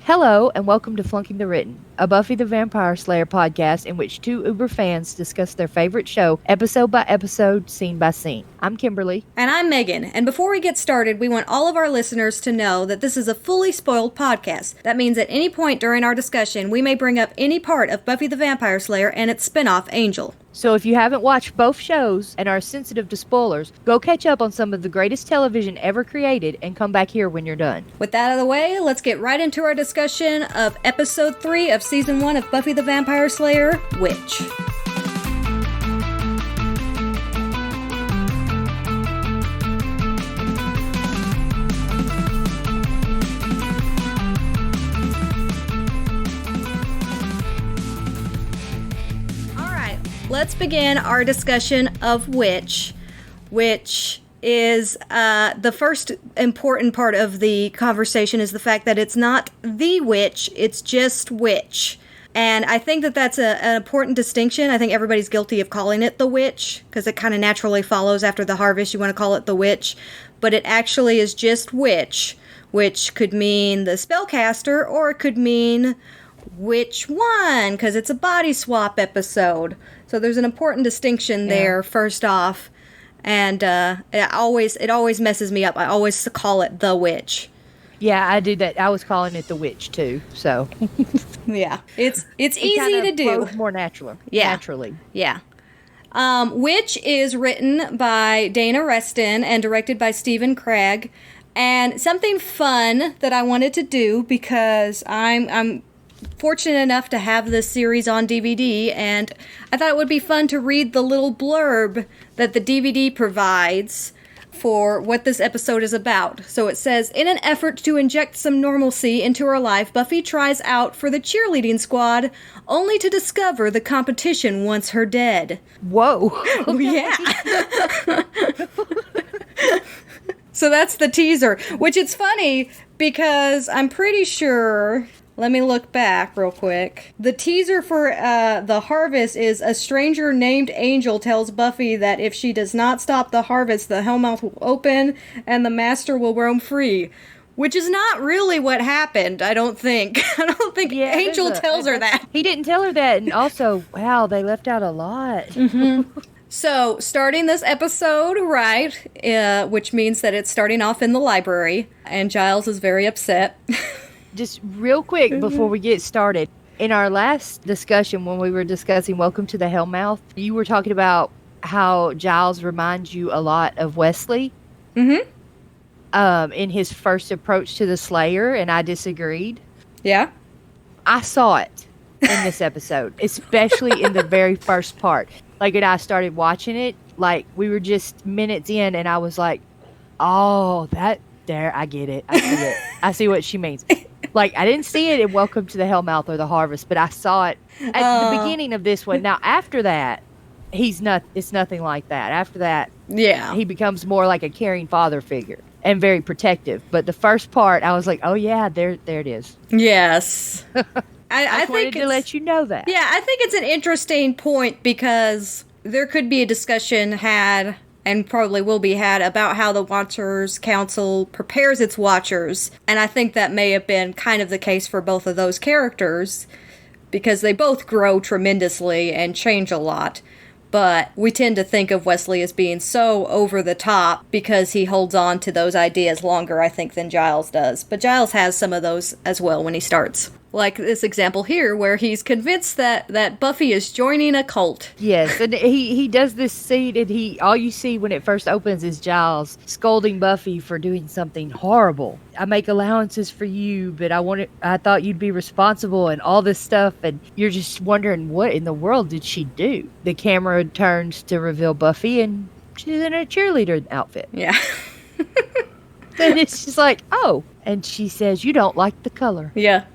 Hello, and welcome to Flunking the Written, a Buffy the Vampire Slayer podcast in which two Uber fans discuss their favorite show, episode by episode, scene by scene. I'm Kimberly. And I'm Megan. And before we get started, we want all of our listeners to know that this is a fully spoiled podcast. That means at any point during our discussion, we may bring up any part of Buffy the Vampire Slayer and its spin-off, Angel. So if you haven't watched both shows and are sensitive to spoilers, go catch up on some of the greatest television ever created and come back here when you're done. With that out of the way, let's get right into our discussion of episode 3 of season 1 of Buffy the Vampire Slayer, Witch. Let's begin our discussion of Witch, which is the first important part of the conversation is the fact that it's not the witch, it's just Witch. And I think that that's an important distinction. I think everybody's guilty of calling it the witch, because it kind of naturally follows after the harvest. You want to call it the witch. But it actually is just Witch, which could mean the spellcaster, or it could mean which one, because it's a body swap episode. So there's an important distinction there, first off. And it always messes me up. I always call it the witch. Yeah, I do that. I was calling it the witch too. So yeah, it's easy to do. More natural. Yeah. Naturally. Yeah. Witch is written by Dana Reston and directed by Stephen Craig. And something fun that I wanted to do, because I'm fortunate enough to have this series on DVD, and I thought it would be fun to read the little blurb that the DVD provides for what this episode is about. So it says, in an effort to inject some normalcy into her life, Buffy tries out for the cheerleading squad, only to discover the competition wants her dead. Whoa. Yeah. So that's the teaser, which it's funny because I'm pretty sure... Let me look back real quick. The teaser for the harvest is a stranger named Angel tells Buffy that if she does not stop the harvest, the Hellmouth will open and the Master will roam free. Which is not really what happened, I don't think. I don't think Angel tells her that. He didn't tell her that, and also, wow, they left out a lot. Mm-hmm. So, starting this episode, right, which means that it's starting off in the library, and Giles is very upset. Just real quick before we get started, in our last discussion when we were discussing Welcome to the Hellmouth, you were talking about how Giles reminds you a lot of Wesley in his first approach to the Slayer, and I disagreed. Yeah? I saw it in this episode, especially in the very first part. Like, when I started watching it, like, we were just minutes in, and I was like, oh, I get it. I see it. I see what she means. Like, I didn't see it in Welcome to the Hellmouth or the Harvest, but I saw it at the beginning of this one. Now, after that, it's nothing like that. After that, he becomes more like a caring father figure and very protective. But the first part, I was like, oh yeah, there it is. Yes. I wanted to let you know that. Yeah, I think it's an interesting point because there could be a discussion had, and probably will be had, about how the Watchers Council prepares its Watchers. And I think that may have been kind of the case for both of those characters, because they both grow tremendously and change a lot. But we tend to think of Wesley as being so over the top because he holds on to those ideas longer, I think, than Giles does. But Giles has some of those as well when he starts. Like this example here, where he's convinced that Buffy is joining a cult. Yes, and he does this scene, and all you see when it first opens is Giles scolding Buffy for doing something horrible. I make allowances for you, but I thought you'd be responsible, and all this stuff, and you're just wondering, what in the world did she do? The camera turns to reveal Buffy, and she's in a cheerleader outfit. Yeah. And it's just like, oh, and she says, you don't like the color. Yeah.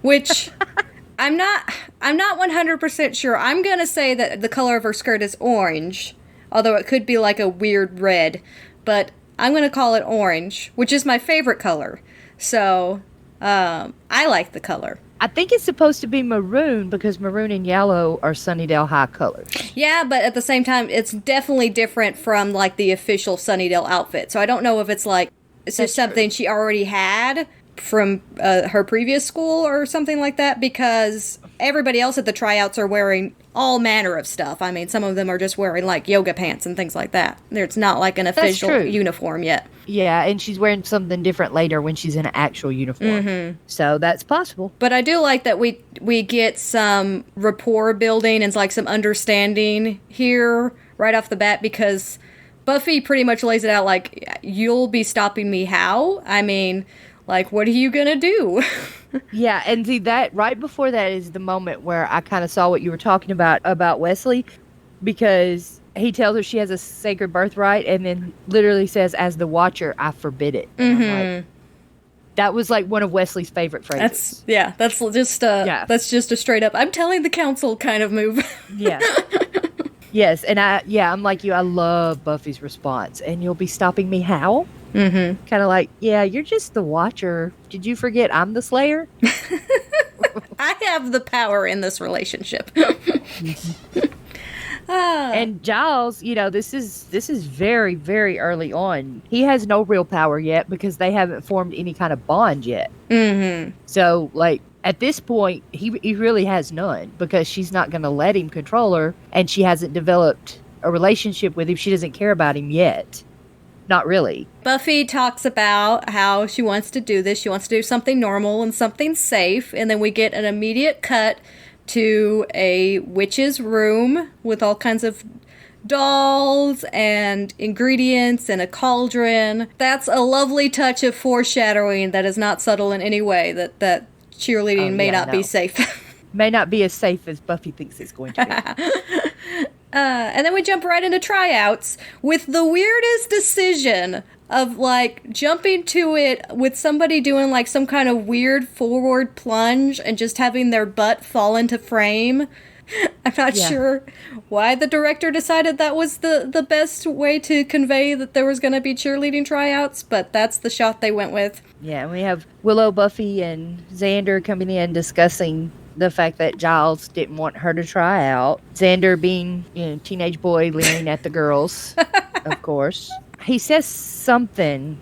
Which I'm not 100% sure. I'm going to say that the color of her skirt is orange, although it could be like a weird red, but I'm going to call it orange, which is my favorite color. So, I like the color. I think it's supposed to be maroon because maroon and yellow are Sunnydale High colors. Yeah, but at the same time, it's definitely different from, like, the official Sunnydale outfit. So I don't know if it's, like, it's just something she already had her previous school or something like that, because everybody else at the tryouts are wearing all manner of stuff. I mean, some of them are just wearing like yoga pants and things like that. It's not like an official uniform yet. Yeah, and she's wearing something different later when she's in an actual uniform. Mm-hmm. So that's possible. But I do like that we get some rapport building and like some understanding here right off the bat, because Buffy pretty much lays it out like, you'll be stopping me how? I mean, like, what are you gonna do? Yeah, and see, that right before that is the moment where I kind of saw what you were talking about Wesley, because he tells her she has a sacred birthright and then literally says, as the Watcher, I forbid it. And I'm like, that was like one of Wesley's favorite phrases. That's just a straight up, I'm telling the council kind of move. Yeah. Yes, and I'm like you, I love Buffy's response, and you'll be stopping me how? Mm-hmm. Kind of like, yeah, you're just the Watcher. Did you forget I'm the Slayer? I have the power in this relationship. And Giles, this is very, very early on. He has no real power yet because they haven't formed any kind of bond yet. Mm-hmm. So, like, at this point, he really has none, because she's not going to let him control her, and she hasn't developed a relationship with him. She doesn't care about him yet. Not really. Buffy talks about how she wants to do this. She wants to do something normal and something safe, and then we get an immediate cut to a witch's room with all kinds of dolls and ingredients and a cauldron. That's a lovely touch of foreshadowing that is not subtle in any way, that cheerleading may not be safe. May not be as safe as Buffy thinks it's going to be. And then we jump right into tryouts with the weirdest decision of, like, jumping to it with somebody doing, like, some kind of weird forward plunge and just having their butt fall into frame. I'm not sure why the director decided that was the best way to convey that there was going to be cheerleading tryouts, but that's the shot they went with. Yeah, and we have Willow, Buffy, and Xander coming in discussing the fact that Giles didn't want her to try out. Xander being, teenage boy leering at the girls, of course. He says something,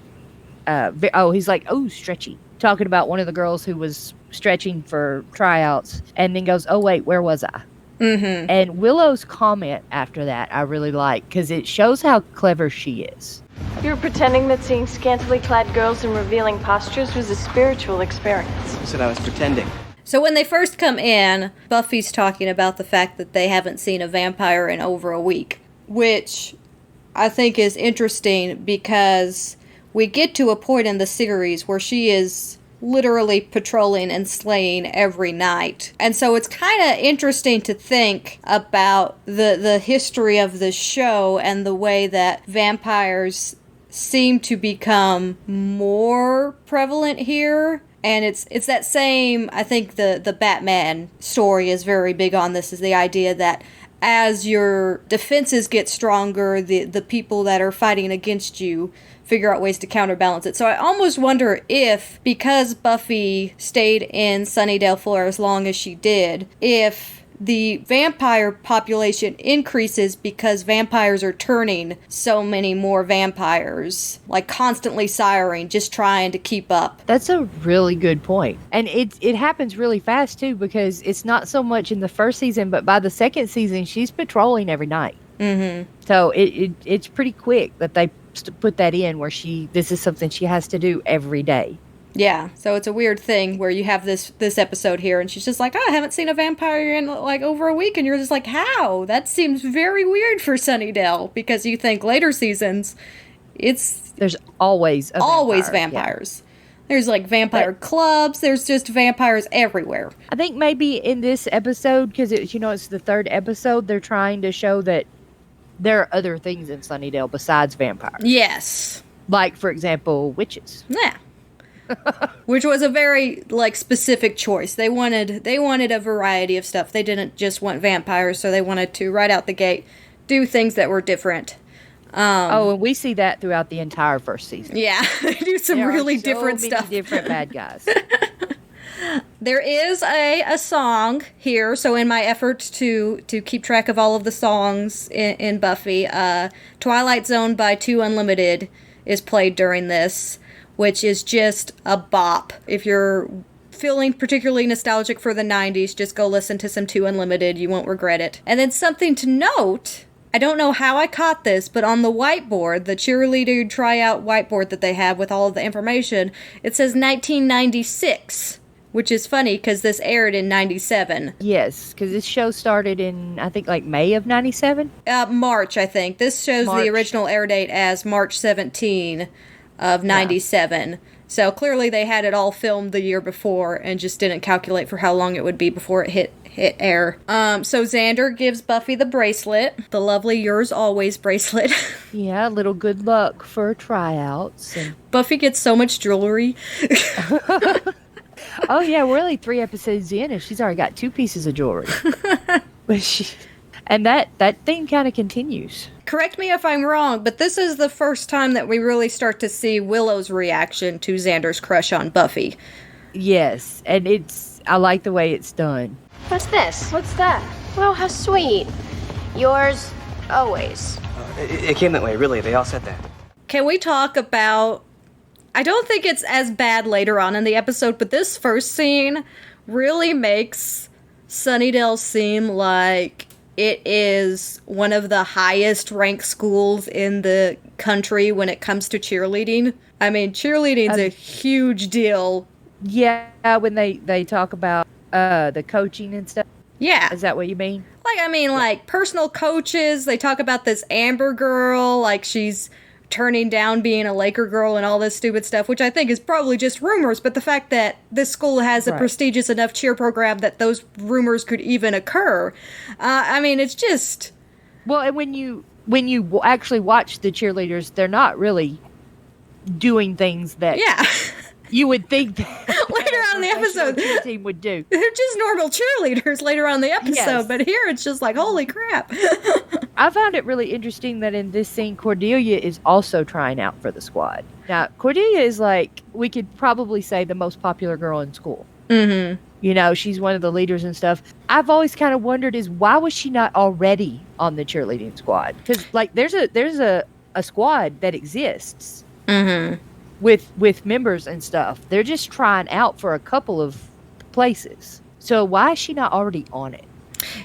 he's like, oh, stretchy. Talking about one of the girls who was stretching for tryouts, and then goes, oh, wait, where was I? Mm-hmm. And Willow's comment after that I really like, because it shows how clever she is. You were pretending that seeing scantily clad girls in revealing postures was a spiritual experience. I said I was pretending. So when they first come in, Buffy's talking about the fact that they haven't seen a vampire in over a week, which I think is interesting because we get to a point in the series where she is literally patrolling and slaying every night. And so it's kind of interesting to think about the history of the show and the way that vampires seem to become more prevalent here. And it's that same, I think the Batman story is very big on this, is the idea that as your defenses get stronger, the people that are fighting against you figure out ways to counterbalance it. So I almost wonder if, because Buffy stayed in Sunnydale for as long as she did, if the vampire population increases because vampires are turning so many more vampires, like constantly siring, just trying to keep up. That's a really good point. And it happens really fast too, because it's not so much in the first season, but by the second season, she's patrolling every night. Mm-hmm. So it's pretty quick that they put that in where this is something she has to do every day. Yeah, so it's a weird thing where you have this episode here, and she's just like, I haven't seen a vampire in, like, over a week, and you're just like, how? That seems very weird for Sunnydale, because you think later seasons, there's always vampires. Yeah. There's, like, vampire clubs, there's just vampires everywhere. I think maybe in this episode, because it's the third episode, they're trying to show that there are other things in Sunnydale besides vampires. Yes. Like, for example, witches. Yeah. Which was a very, like, specific choice. They wanted a variety of stuff. They didn't just want vampires, so they wanted to, right out the gate, do things that were different. And we see that throughout the entire first season. Yeah, they do some really different stuff. Different bad guys. There is a song here, so in my effort to keep track of all of the songs in Buffy, Twilight Zone by 2 Unlimited is played during this, which is just a bop. If you're feeling particularly nostalgic for the 90s, just go listen to some 2 Unlimited. You won't regret it. And then something to note, I don't know how I caught this, but on the whiteboard, the cheerleader tryout whiteboard that they have with all of the information, it says 1996, which is funny because this aired in 97. Yes, because this show started in, I think, like May of 97? March, I think. This shows March. the original air date as March 17 of 97. Yeah. So clearly they had it all filmed the year before and just didn't calculate for how long it would be before it hit air. So Xander gives Buffy the bracelet, the lovely Yours Always bracelet. Yeah, a little good luck for tryouts. And Buffy gets so much jewelry. oh yeah, we're only 3 episodes in and she's already got 2 pieces of jewelry. And that theme kind of continues. Correct me if I'm wrong, but this is the first time that we really start to see Willow's reaction to Xander's crush on Buffy. Yes, and I like the way it's done. What's this? What's that? Oh, how sweet. Yours always. It came that way, really. They all said that. Can we talk about... I don't think it's as bad later on in the episode, but this first scene really makes Sunnydale seem like it is one of the highest ranked schools in the country when it comes to cheerleading. I mean, cheerleading's a huge deal. Yeah, when they talk about the coaching and stuff. Yeah. Is that what you mean? Like personal coaches, they talk about this Amber girl, like she's turning down being a Laker girl and all this stupid stuff, which I think is probably just rumors, but the fact that this school has a prestigious enough cheer program that those rumors could even occur, I mean, it's just... Well, and when you actually watch the cheerleaders, they're not really doing things that... Yeah. You would think that later on in the episode cheer team would do. They're just normal cheerleaders later on in the episode, yes. But here it's just like, holy crap. I found it really interesting that in this scene, Cordelia is also trying out for the squad. Now, Cordelia is like, we could probably say the most popular girl in school. Mm-hmm. You know, she's one of the leaders and stuff. I've always kind of wondered is why was she not already on the cheerleading squad? Because like there's a squad that exists. Mm-hmm. With members and stuff. They're just trying out for a couple of places. So why is she not already on it?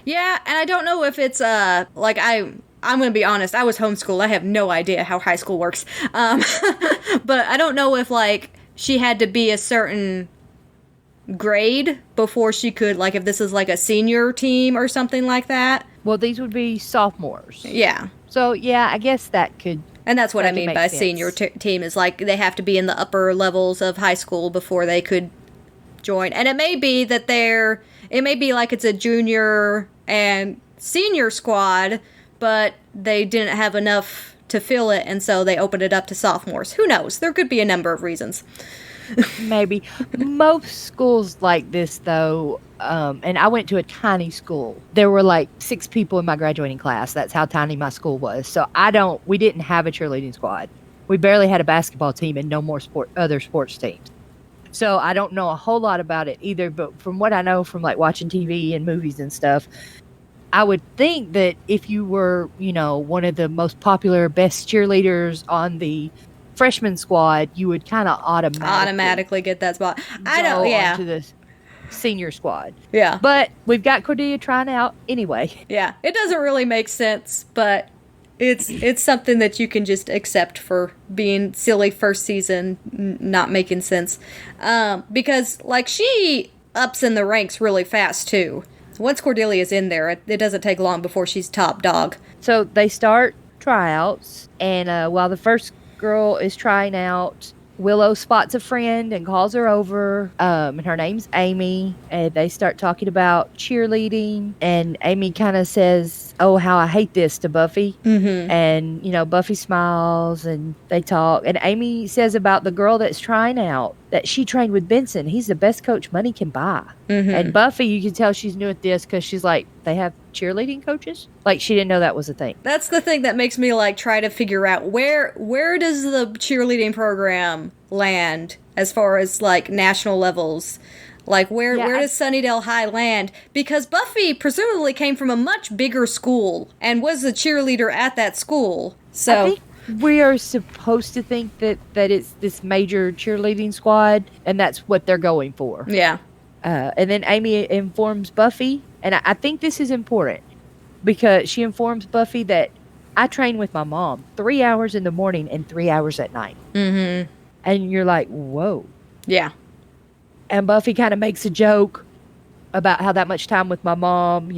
Yeah, and I don't know if it's like I'm going to be honest, I was homeschooled. I have no idea how high school works. But I don't know if like she had to be a certain grade before she could, like if this is like a senior team or something like that. Well, these would be sophomores. Yeah. So yeah, I guess that could. And that's what I could mean make by sense. senior team is like they have to be in the upper levels of high school before they could join. And it may be that it may be like it's a junior and senior squad, but they didn't have enough to fill it, and so they opened it up to sophomores. Who knows? There could be a number of reasons. Maybe. Most schools like this, though, and I went to a tiny school. There were like 6 people in my graduating class. That's how tiny my school was. So we didn't have a cheerleading squad. We barely had a basketball team and no more other sports teams. So I don't know a whole lot about it either, but from what I know from like watching TV and movies and stuff, I would think that if you were, one of the most popular, best cheerleaders on the freshman squad, you would kind of automatically get that spot. Onto the senior squad. Yeah. But we've got Cordelia trying out anyway. Yeah. It doesn't really make sense, but it's something that you can just accept for being silly first season, not making sense. Because like she ups in the ranks really fast too. Once Cordelia's in there, it doesn't take long before she's top dog. So they start tryouts, and while the first girl is trying out, Willow spots a friend and calls her over, and her name's Amy, and they start talking about cheerleading, and Amy kind of says, oh, how I hate this to Buffy. Mm-hmm. And Buffy smiles and they talk, and Amy says about the girl that's trying out that she trained with Benson. He's the best coach money can buy. Mm-hmm. And Buffy, you can tell she's new at this because she's like, they have cheerleading coaches? Like, she didn't know that was a thing. That's the thing that makes me like try to figure out where does the cheerleading program land as far as like national levels. Like where does Sunnydale High land? Because Buffy presumably came from a much bigger school and was the cheerleader at that school. So we are supposed to think that it's this major cheerleading squad, and that's what they're going for. Yeah. And then Amy informs Buffy, and I think this is important, because she informs Buffy that I train with my mom 3 hours in the morning and 3 hours at night. Mm-hmm. And you're like, whoa. Yeah. And Buffy kind of makes a joke about how that much time with my mom,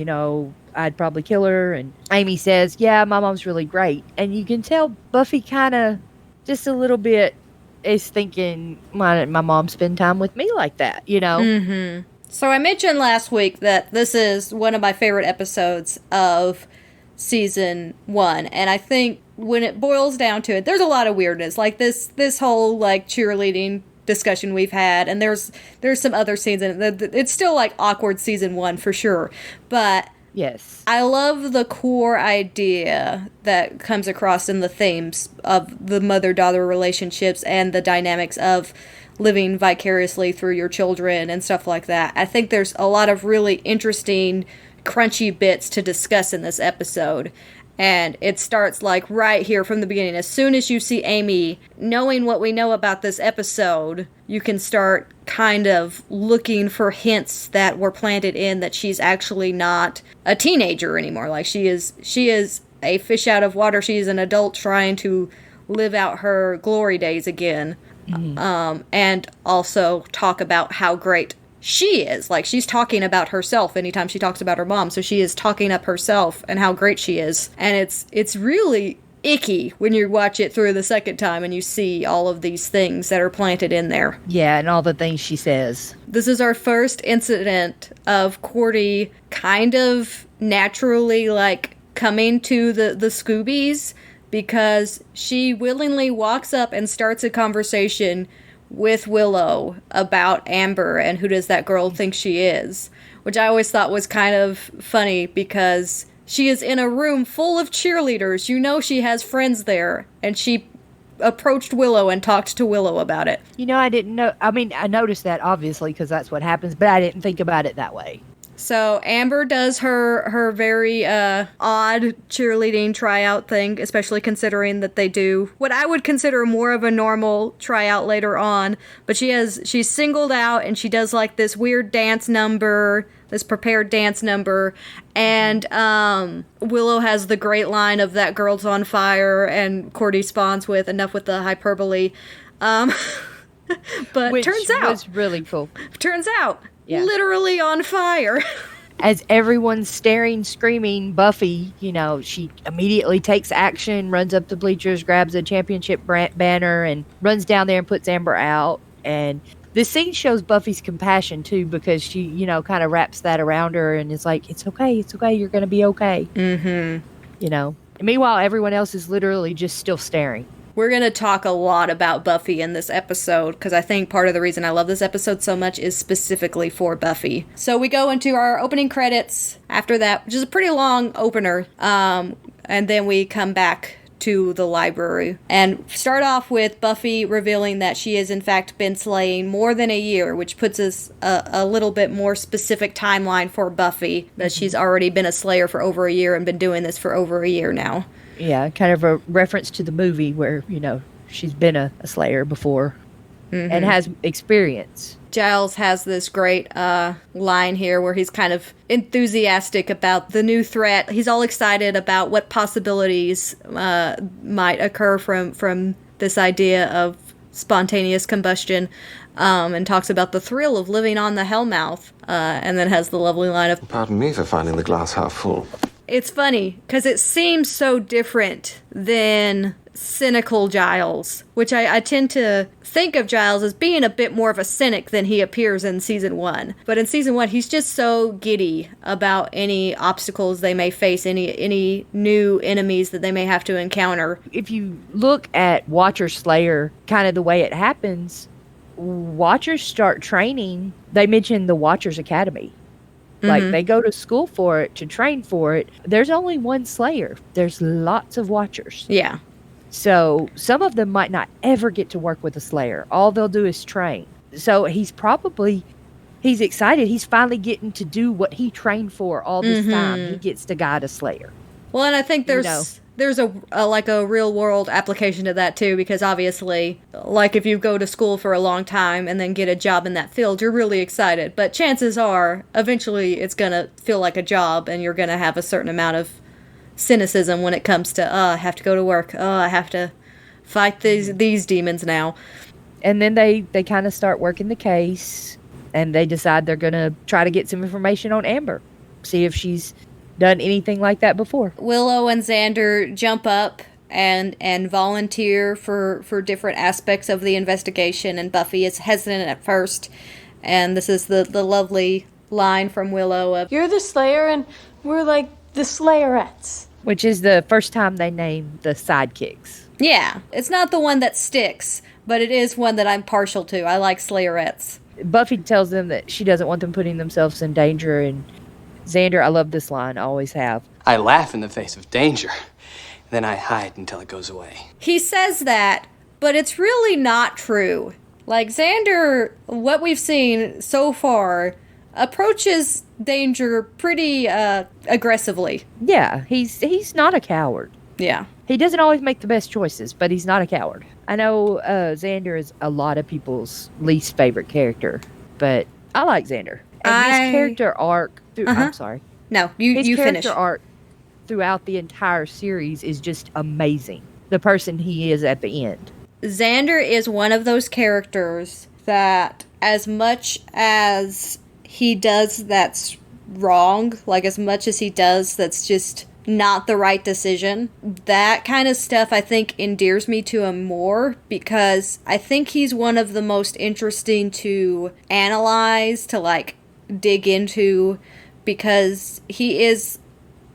I'd probably kill her. And Amy says, yeah, my mom's really great. And you can tell Buffy kind of just a little bit is thinking, why didn't my mom spend time with me like that, Mm-hmm. So I mentioned last week that this is one of my favorite episodes of season 1. And I think when it boils down to it, there's a lot of weirdness. Like this whole like cheerleading discussion we've had, and there's some other scenes in it. It's still like awkward season 1 for sure. But yes, I love the core idea that comes across in the themes of the mother-daughter relationships and the dynamics of living vicariously through your children and stuff like that. I think there's a lot of really interesting, crunchy bits to discuss in this episode. And it starts like right here from the beginning. As soon as you see Amy, knowing what we know about this episode, you can start kind of looking for hints that were planted in that she's actually not a teenager anymore. Like she is a fish out of water. She's an adult trying to live out her glory days again. Mm-hmm. And also talk about how great she is. Like, she's talking about herself anytime she talks about her mom. So she is talking up herself and how great she is. And it's really icky when you watch it through the second time and you see all of these things that are planted in there. Yeah, and all the things she says. This is our first incident of Cordy kind of naturally, like, coming to the Scoobies, because she willingly walks up and starts a conversation with Willow about Amber and who does that girl think she is, which I always thought was kind of funny because she is in a room full of cheerleaders. You know she has friends there, and she approached Willow and talked to Willow about it. I didn't know. I mean, I noticed that obviously because that's what happens, but I didn't think about it that way. So Amber does her very odd cheerleading tryout thing, especially considering that they do what I would consider more of a normal tryout later on. But she's singled out, and she does like this weird dance number, this prepared dance number. And Willow has the great line of "that girl's on fire," and Cordy spawns with "enough with the hyperbole." But which turns out was really cool. Yeah. Literally on fire. As everyone's staring, screaming, Buffy, she immediately takes action, runs up the bleachers, grabs a championship banner, and runs down there and puts Amber out. And this scene shows Buffy's compassion, too, because she, kind of wraps that around her and is like, it's okay, you're going to be okay. Mm-hmm. And meanwhile, everyone else is literally just still staring. We're going to talk a lot about Buffy in this episode, because I think part of the reason I love this episode so much is specifically for Buffy. So we go into our opening credits after that, which is a pretty long opener, and then we come back to the library and start off with Buffy revealing that she has in fact been slaying more than a year, which puts us a little bit more specific timeline for Buffy, that she's already been a slayer for over a year and been doing this for over a year now. Yeah, kind of a reference to the movie where, she's been a slayer before and has experience. Giles has this great line here where he's kind of enthusiastic about the new threat. He's all excited about what possibilities might occur from this idea of spontaneous combustion, and talks about the thrill of living on the Hellmouth, and then has the lovely line of, "Pardon me for finding the glass half full." It's funny, because it seems so different than cynical Giles, which I tend to think of Giles as being a bit more of a cynic than he appears in Season 1. But in Season 1, he's just so giddy about any obstacles they may face, any new enemies that they may have to encounter. If you look at Watcher Slayer, kind of the way it happens, Watchers start training. They mention the Watchers Academy. Like, they go to school for it, to train for it. There's only one Slayer. There's lots of Watchers. Yeah. So some of them might not ever get to work with a Slayer. All they'll do is train. So he's excited. He's finally getting to do what he trained for all this time. He gets to guide a Slayer. Well, and I think there's there's a real world application to that too, because obviously, like if you go to school for a long time and then get a job in that field, you're really excited. But chances are, eventually, it's gonna feel like a job, and you're gonna have a certain amount of cynicism when it comes to, I have to go to work. I have to fight these demons now. And then they kind of start working the case, and they decide they're gonna try to get some information on Amber, see if she's done anything like that before. Willow and Xander jump up and volunteer for different aspects of the investigation, and Buffy is hesitant at first. And this is the lovely line from Willow of, You're the Slayer, and we're like the Slayerettes. Which is the first time they name the sidekicks. yeah, it's not the one that sticks, but it is one that I'm partial to. I like Slayerettes. Buffy tells them that she doesn't want them putting themselves in danger, and Xander, I love this line, I always have. I laugh in the face of danger. Then I hide until it goes away. He says that, but it's really not true. Like, Xander, what we've seen so far, approaches danger pretty aggressively. Yeah, he's not a coward. Yeah. He doesn't always make the best choices, but he's not a coward. I know Xander is a lot of people's least favorite character, but I like Xander. And his character arc... I'm sorry. No, you finish. His finish. character arc throughout the entire series is just amazing. The person he is at the end. Xander is one of those characters that, as much as he does that's wrong, like as much as he does that's just not the right decision, that kind of stuff I think endears me to him more, because I think he's one of the most interesting to analyze, to like dig into, because he is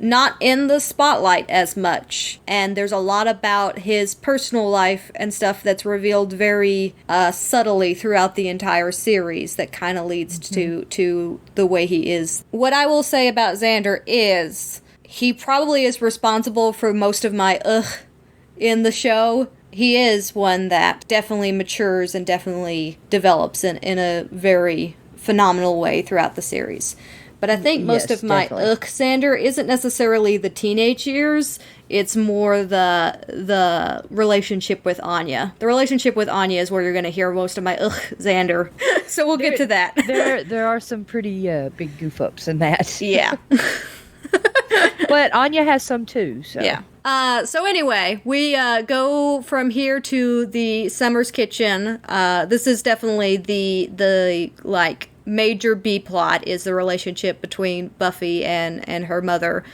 not in the spotlight as much, and there's a lot about his personal life and stuff that's revealed very subtly throughout the entire series that kind of leads to the way he is. What I will say about Xander is he probably is responsible for most of my in the show. He is one that definitely matures and definitely develops in a very phenomenal way throughout the series. But I think most of my Xander isn't necessarily the teenage years. It's more the relationship with Anya. The relationship with Anya is where you're going to hear most of my Xander. So we'll get to that. There are some pretty big goof ups in that. Yeah. But Anya has some too. So. Yeah. So anyway, we go from here to the Summer's Kitchen. This is definitely the like major B plot, is the relationship between Buffy and her mother.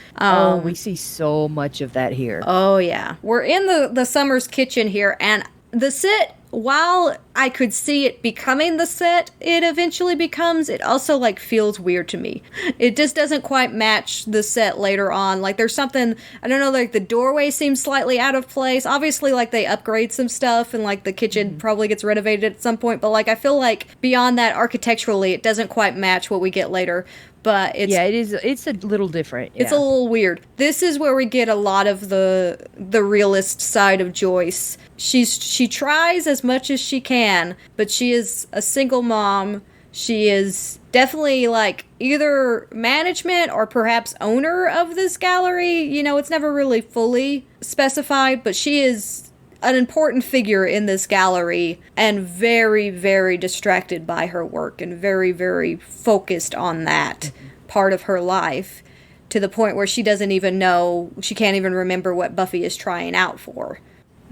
We see so much of that here. Oh yeah, we're in the Summer's Kitchen here, and the set, while I could see it becoming the set it eventually becomes, it also like feels weird to me. It just doesn't quite match the set later on. Like there's something, I don't know, like the doorway seems slightly out of place. Obviously like they upgrade some stuff and like the kitchen probably gets renovated at some point, but like I feel like beyond that, architecturally it doesn't quite match what we get later. But it's a little different. It's a little weird. This is where we get a lot of the realist side of Joyce. She tries as much as she can, but she is a single mom. She is definitely like either management or perhaps owner of this gallery. You know, it's never really fully specified, but she is an important figure in this gallery and very, very distracted by her work and very, very focused on that part of her life, to the point where she doesn't even know, she can't even remember what Buffy is trying out for.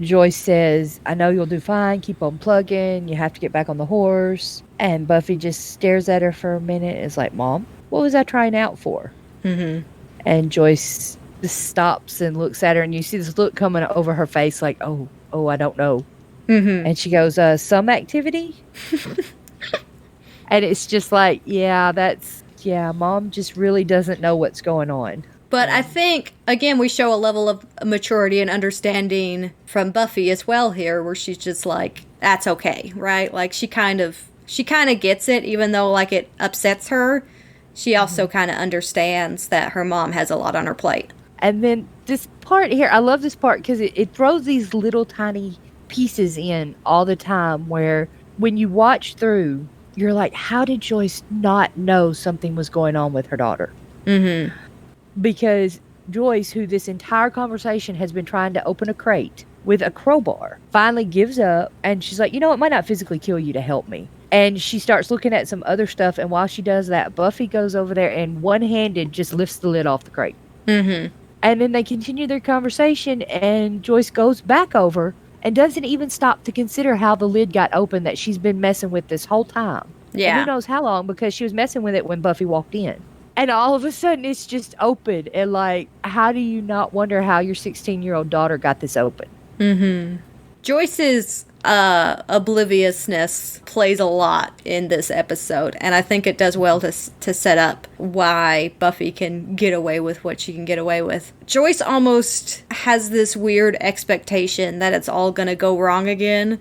Joyce says, I know you'll do fine, keep on plugging, you have to get back on the horse. And Buffy just stares at her for a minute and is like, Mom, what was I trying out for? Mm-hmm. And Joyce just stops and looks at her, and you see this look coming over her face like, oh, I don't know. Mm-hmm. And she goes, some activity? And it's just like, Mom just really doesn't know what's going on. But I think, again, we show a level of maturity and understanding from Buffy as well here, where she's just like, that's okay, right? Like, she kind of gets it, even though, like, it upsets her. She also kind of understands that her mom has a lot on her plate. And then this part here, I love this part because it throws these little tiny pieces in all the time where when you watch through, you're like, how did Joyce not know something was going on with her daughter? Mm-hmm. Because Joyce, who this entire conversation has been trying to open a crate with a crowbar, finally gives up, and she's like, you know, it might not physically kill you to help me. And she starts looking at some other stuff, and while she does that, Buffy goes over there and one-handed just lifts the lid off the crate. Mm-hmm. And then they continue their conversation, and Joyce goes back over and doesn't even stop to consider how the lid got open that she's been messing with this whole time. Yeah. And who knows how long, because she was messing with it when Buffy walked in. And all of a sudden, it's just open. And, like, how do you not wonder how your 16-year-old daughter got this open? Mm-hmm. Joyce's obliviousness plays a lot in this episode, and I think it does well to set up why Buffy can get away with what she can get away with. Joyce almost has this weird expectation that it's all gonna go wrong again,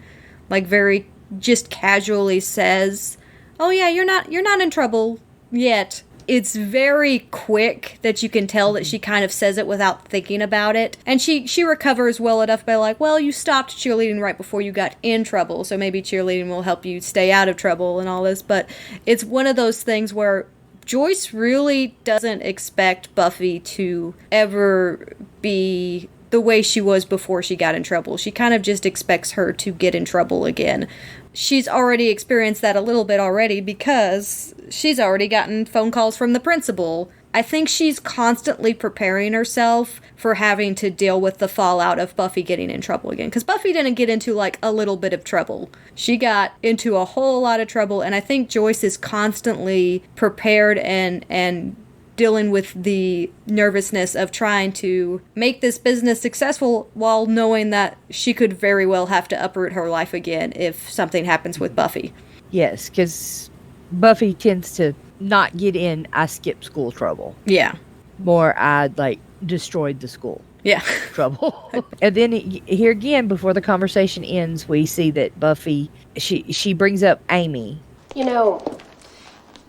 like very just casually says, "Oh yeah, you're not in trouble yet." It's very quick that you can tell that she kind of says it without thinking about it. And she recovers well enough by like, well, you stopped cheerleading right before you got in trouble, so maybe cheerleading will help you stay out of trouble and all this. But it's one of those things where Joyce really doesn't expect Buffy to ever be the way she was before she got in trouble. She kind of just expects her to get in trouble again. She's already experienced that a little bit already because she's already gotten phone calls from the principal. I think she's constantly preparing herself for having to deal with the fallout of Buffy getting in trouble again. Because Buffy didn't get into, like, a little bit of trouble. She got into a whole lot of trouble, and I think Joyce is constantly prepared and dealing with the nervousness of trying to make this business successful while knowing that she could very well have to uproot her life again if something happens with Buffy. Yes, because Buffy tends to not get in I skipped school trouble. Yeah. More I, like, destroyed the school. Yeah. Trouble. And then here again, before the conversation ends, we see that Buffy, she brings up Amy. You know,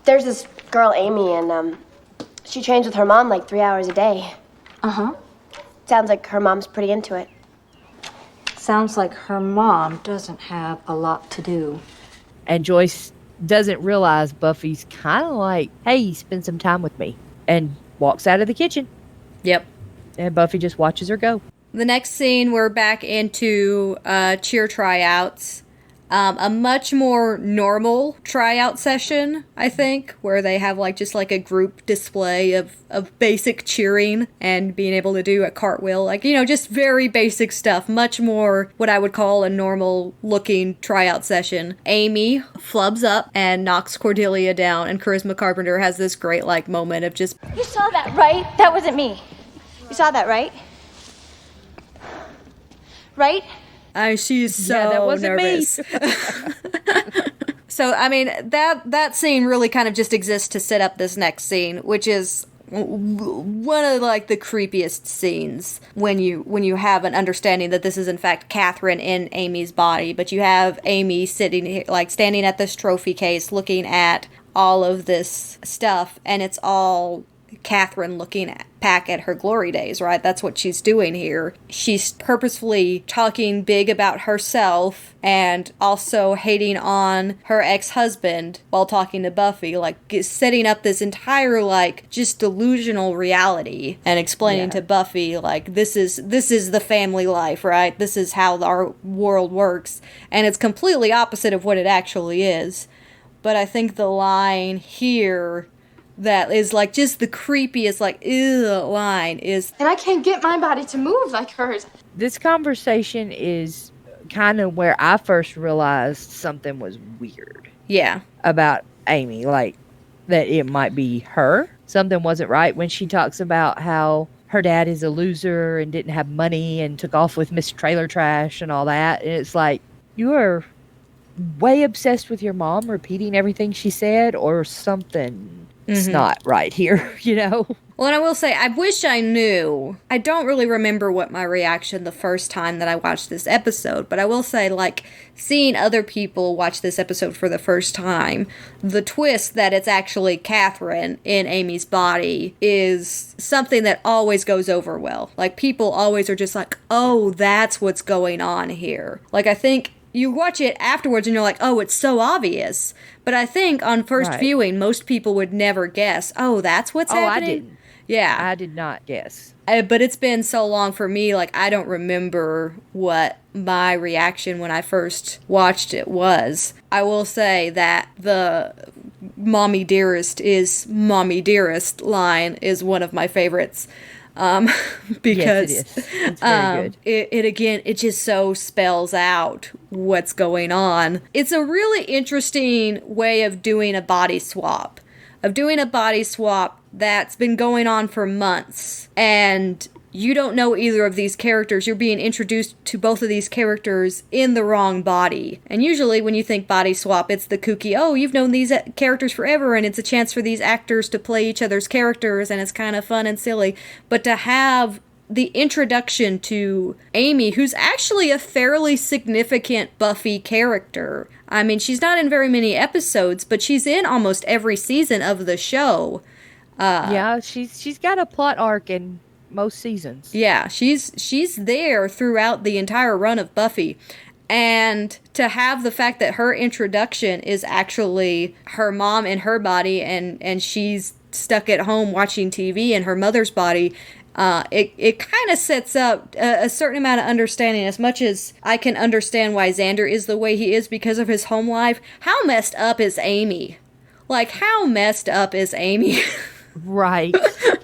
there's this girl, Amy, and, she trains with her mom like 3 hours a day. Uh-huh. Sounds like her mom's pretty into it. Sounds like her mom doesn't have a lot to do. And Joyce doesn't realize Buffy's kind of like, hey, spend some time with me. And walks out of the kitchen. Yep. And Buffy just watches her go. The next scene, we're back into cheer tryouts. A much more normal tryout session, I think, where they have like just like a group display of basic cheering and being able to do a cartwheel, like, you know, just very basic stuff. Much more what I would call a normal looking tryout session. Amy flubs up and knocks Cordelia down, and Charisma Carpenter has this great like moment of just, You saw that, right? That wasn't me. You saw that, right? Right? she's so that wasn't nervous. So, I mean, that scene really kind of just exists to set up this next scene, which is one of like the creepiest scenes when you have an understanding that this is in fact Catherine in Amy's body, but you have Amy sitting here, like standing at this trophy case looking at all of this stuff, and it's all Catherine looking back at her glory days, right? That's what she's doing here. She's purposefully talking big about herself and also hating on her ex-husband while talking to Buffy, like setting up this entire like just delusional reality and explaining to Buffy like this is the family life, right? This is how our world works, and it's completely opposite of what it actually is. But I think the line here that is like just the creepiest like line is, And I can't get my body to move like hers. This conversation is kind of where I first realized something was weird. Yeah. About Amy, like that it might be her. Something wasn't right when she talks about how her dad is a loser and didn't have money and took off with Miss Trailer Trash and all that. And it's like, you are way obsessed with your mom repeating everything she said, or something. It's not right here, you know? Well, and I will say, I wish I knew. I don't really remember what my reaction the first time that I watched this episode, but I will say, like, seeing other people watch this episode for the first time, the twist that it's actually Catherine in Amy's body is something that always goes over well. Like, people always are just like, oh, that's what's going on here. Like, I think you watch it afterwards and you're like, oh, it's so obvious. But I think on first viewing, most people would never guess, oh, that's what's happening. I didn't. Yeah. I did not guess. But it's been so long for me, like, I don't remember what my reaction when I first watched it was. I will say that the Mommy Dearest is Mommy Dearest line is one of my favorites. Because yes, it is. It's very good. It again, it just so spells out what's going on. It's a really interesting way of doing a body swap. That's been going on for months, and you don't know either of these characters. You're being introduced to both of these characters in the wrong body. And usually when you think body swap, it's the kooky, oh, you've known these characters forever, and it's a chance for these actors to play each other's characters, and it's kind of fun and silly. But to have the introduction to Amy, who's actually a fairly significant Buffy character. I mean, she's not in very many episodes, but she's in almost every season of the show. Yeah, she's got a plot arc in most seasons. Yeah, she's there throughout the entire run of Buffy. And to have the fact that her introduction is actually her mom in her body and she's stuck at home watching TV in her mother's body, it kind of sets up a certain amount of understanding. As much as I can understand why Xander is the way he is because of his home life, how messed up is Amy? Like, how messed up is Amy? Right.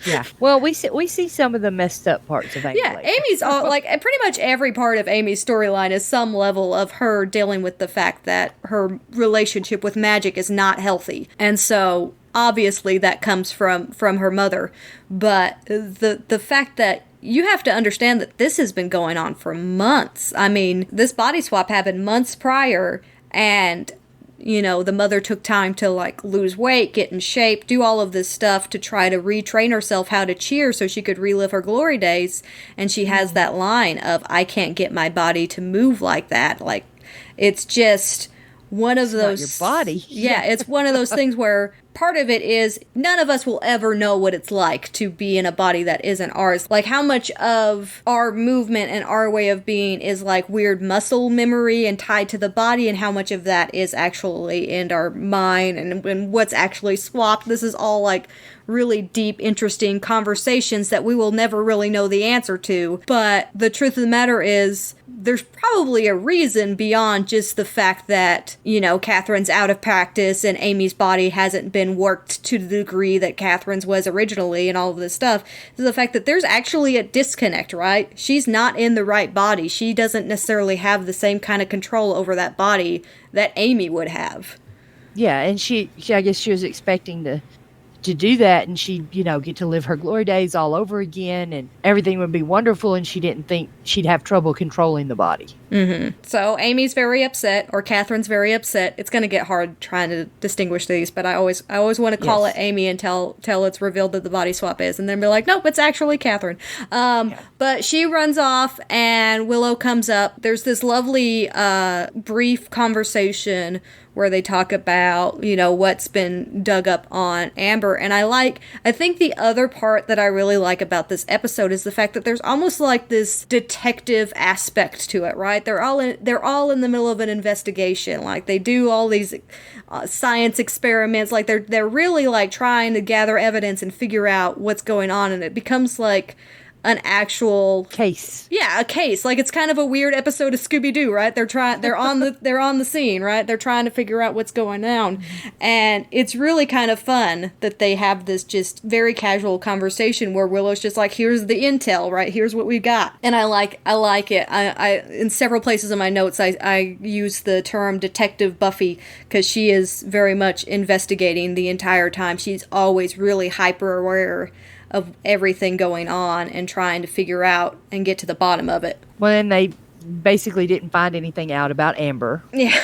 Yeah. Well, we see some of the messed up parts of Amy. Yeah, later. Amy's all like pretty much every part of Amy's storyline is some level of her dealing with the fact that her relationship with magic is not healthy, and so obviously that comes from her mother. But the fact that you have to understand that this has been going on for months. I mean, this body swap happened months prior, and you know, the mother took time to, like, lose weight, get in shape, do all of this stuff to try to retrain herself how to cheer so she could relive her glory days. And she has that line of, I can't get my body to move like that. Like, it's just one of those... Not your body. Yeah, it's one of those things where part of it is none of us will ever know what it's like to be in a body that isn't ours. Like, how much of our movement and our way of being is like weird muscle memory and tied to the body, and how much of that is actually in our mind and what's actually swapped. This is all like really deep, interesting conversations that we will never really know the answer to. But the truth of the matter is, there's probably a reason beyond just the fact that, you know, Catherine's out of practice and Amy's body hasn't been worked to the degree that Catherine's was originally and all of this stuff. Is the fact that there's actually a disconnect, right? She's not in the right body. She doesn't necessarily have the same kind of control over that body that Amy would have. Yeah, and she I guess she was expecting to do that, and she'd, you know, get to live her glory days all over again, and everything would be wonderful, and she didn't think she'd have trouble controlling the body. Mm-hmm. So Amy's very upset, or Catherine's very upset. It's going to get hard trying to distinguish these, but I always want to call it Amy until it's revealed that the body swap is, and then be like, nope, it's actually Catherine. But she runs off, and Willow comes up. There's this lovely brief conversation where they talk about, you know, what's been dug up on Amber. And I think the other part that I really like about this episode is the fact that there's almost like this detective aspect to it, right? They're all in the middle of an investigation. Like, they do all these science experiments. Like, they're really like trying to gather evidence and figure out what's going on, and it becomes like an actual case. Yeah, a case. Like, it's kind of a weird episode of Scooby-Doo, right? They're on the scene, right? They're trying to figure out what's going on. And it's really kind of fun that they have this just very casual conversation where Willow's just like, here's the intel, right? Here's what we've got. And I like it. I in several places in my notes I use the term Detective Buffy, because she is very much investigating the entire time. She's always really hyper aware of everything going on and trying to figure out and get to the bottom of it. Well, then they basically didn't find anything out about Amber. Yeah.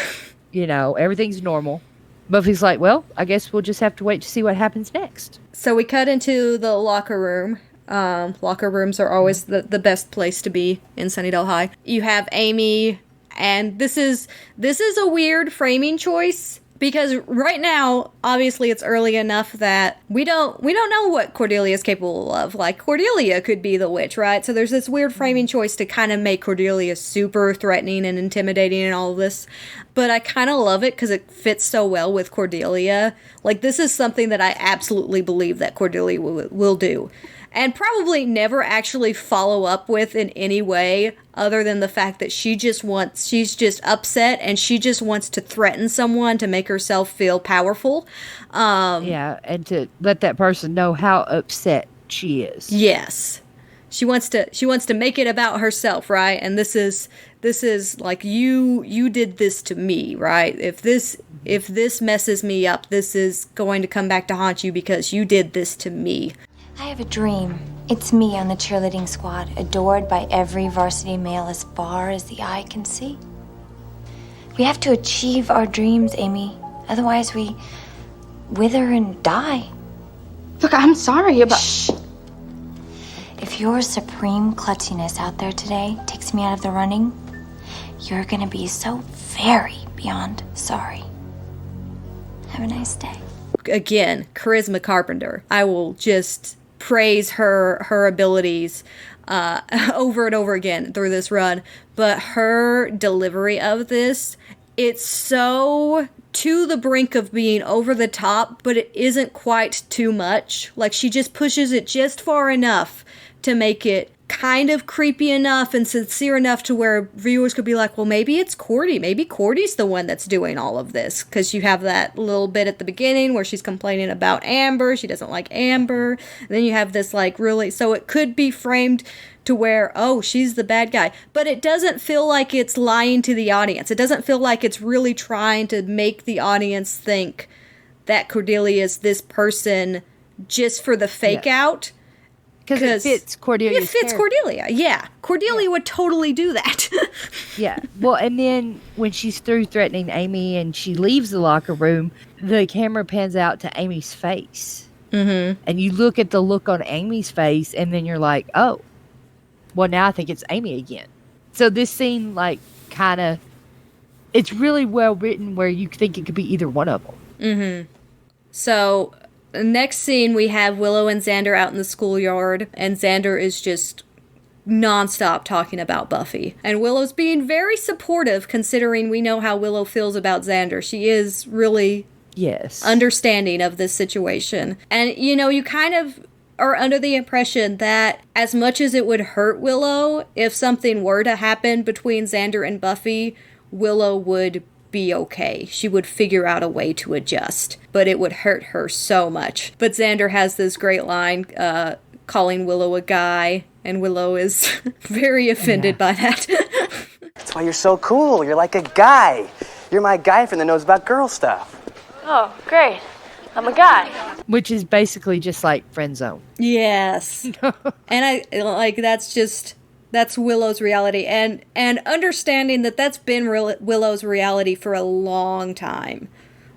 You know, everything's normal. Buffy's like, well, I guess we'll just have to wait to see what happens next. So we cut into the locker room. Locker rooms are always the best place to be in Sunnydale High. You have Amy, and this is a weird framing choice. Because right now, obviously, it's early enough that we don't know what Cordelia's capable of. Like, Cordelia could be the witch, right? So there's this weird framing choice to kind of make Cordelia super threatening and intimidating and all of this. but I kind of love it because it fits so well with Cordelia. Like, this is something that I absolutely believe that Cordelia will do. And probably never actually follow up with in any way other than the fact that she's just upset and she just wants to threaten someone to make herself feel powerful. And to let that person know how upset she is. Yes. She wants to make it about herself, right? And this is like, you did this to me, right? If this messes me up, this is going to come back to haunt you because you did this to me. I have a dream. It's me on the cheerleading squad, adored by every varsity male as far as the eye can see. We have to achieve our dreams, Amy. Otherwise, we wither and die. Look, I'm sorry about... Shh. If your supreme klutziness out there today takes me out of the running, you're gonna be so very beyond sorry. Have a nice day. Again, Charisma Carpenter. I will just praise her abilities over and over again through this run. But her delivery of this, it's so to the brink of being over the top, but it isn't quite too much. Like, she just pushes it just far enough to make it kind of creepy enough and sincere enough to where viewers could be like, well, maybe it's Cordy. Maybe Cordy's the one that's doing all of this. Because you have that little bit at the beginning where she's complaining about Amber. She doesn't like Amber. And then you have this, like, really... So it could be framed to where, oh, she's the bad guy. But it doesn't feel like it's lying to the audience. It doesn't feel like it's really trying to make the audience think that Cordelia is this person just for the fake out. Because it fits Cordelia. It fits Cordelia, yeah. Cordelia would totally do that. Yeah. Well, and then when she's through threatening Amy and she leaves the locker room, the camera pans out to Amy's face. Mm-hmm. And you look at the look on Amy's face, and then you're like, oh, well, now I think it's Amy again. So this scene, like, kind of, it's really well written where you think it could be either one of them. Mm-hmm. So... Next scene, we have Willow and Xander out in the schoolyard, and Xander is just nonstop talking about Buffy. And Willow's being very supportive, considering we know how Willow feels about Xander. She is really understanding of this situation. And, you know, you kind of are under the impression that as much as it would hurt Willow, if something were to happen between Xander and Buffy, Willow would be okay. She would figure out a way to adjust, but it would hurt her so much. But Xander has this great line calling Willow a guy, and Willow is very offended by that. That's why you're so cool. You're like a guy. You're my guy friend that knows about girl stuff. Oh, great. I'm a guy. Which is basically just like friend zone. Yes. And I like, that's Willow's reality, and understanding that that's been Willow's reality for a long time.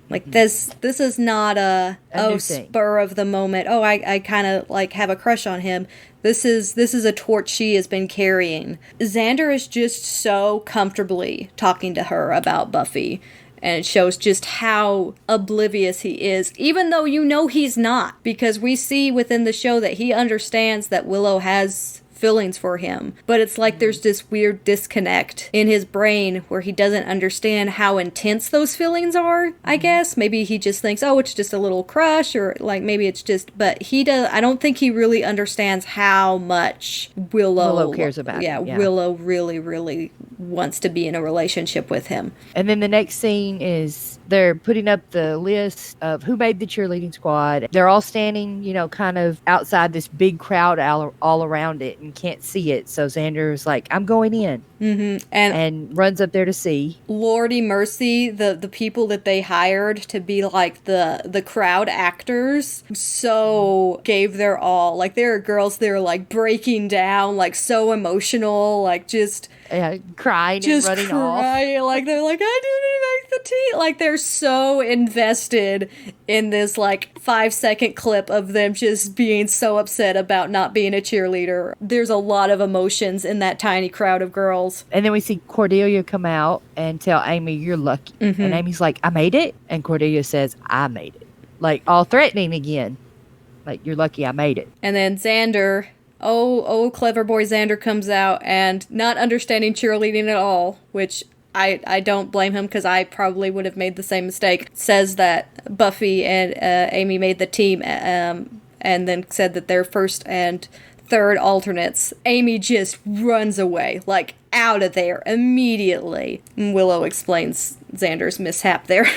Like, this is not a spur of the moment. Oh, I kind of like have a crush on him. This is a torch she has been carrying. Xander is just so comfortably talking to her about Buffy, and it shows just how oblivious he is, even though you know he's not, because we see within the show that he understands that Willow has feelings for him, but it's like there's this weird disconnect in his brain where he doesn't understand how intense those feelings are, I guess. Maybe he just thinks, oh, it's just a little crush, or like maybe it's just, but I don't think he really understands how much Willow cares about him. Yeah, Willow really, really wants to be in a relationship with him. And then the next scene is they're putting up the list of who made the cheerleading squad. They're all standing, you know, kind of outside this big crowd all around it and can't see it. So Xander's like, I'm going in. Mm-hmm. And runs up there to see. Lordy mercy, the people that they hired to be like the crowd actors so gave their all. Like, there are girls there like breaking down, like so emotional, like just crying and running off. Like, they're like, I didn't make the team. Like, they're so invested in this like 5-second clip of them just being so upset about not being a cheerleader. There's a lot of emotions in that tiny crowd of girls. And then we see Cordelia come out and tell Amy, you're lucky. Mm-hmm. And Amy's like, I made it. And Cordelia says, I made it. Like, all threatening again. Like, you're lucky I made it. And then Xander, oh, clever boy Xander comes out and not understanding cheerleading at all, which I don't blame him because I probably would have made the same mistake. Says that Buffy and Amy made the team and then said that they're first and third alternates. Amy just runs away, like out of there immediately. Willow explains Xander's mishap there.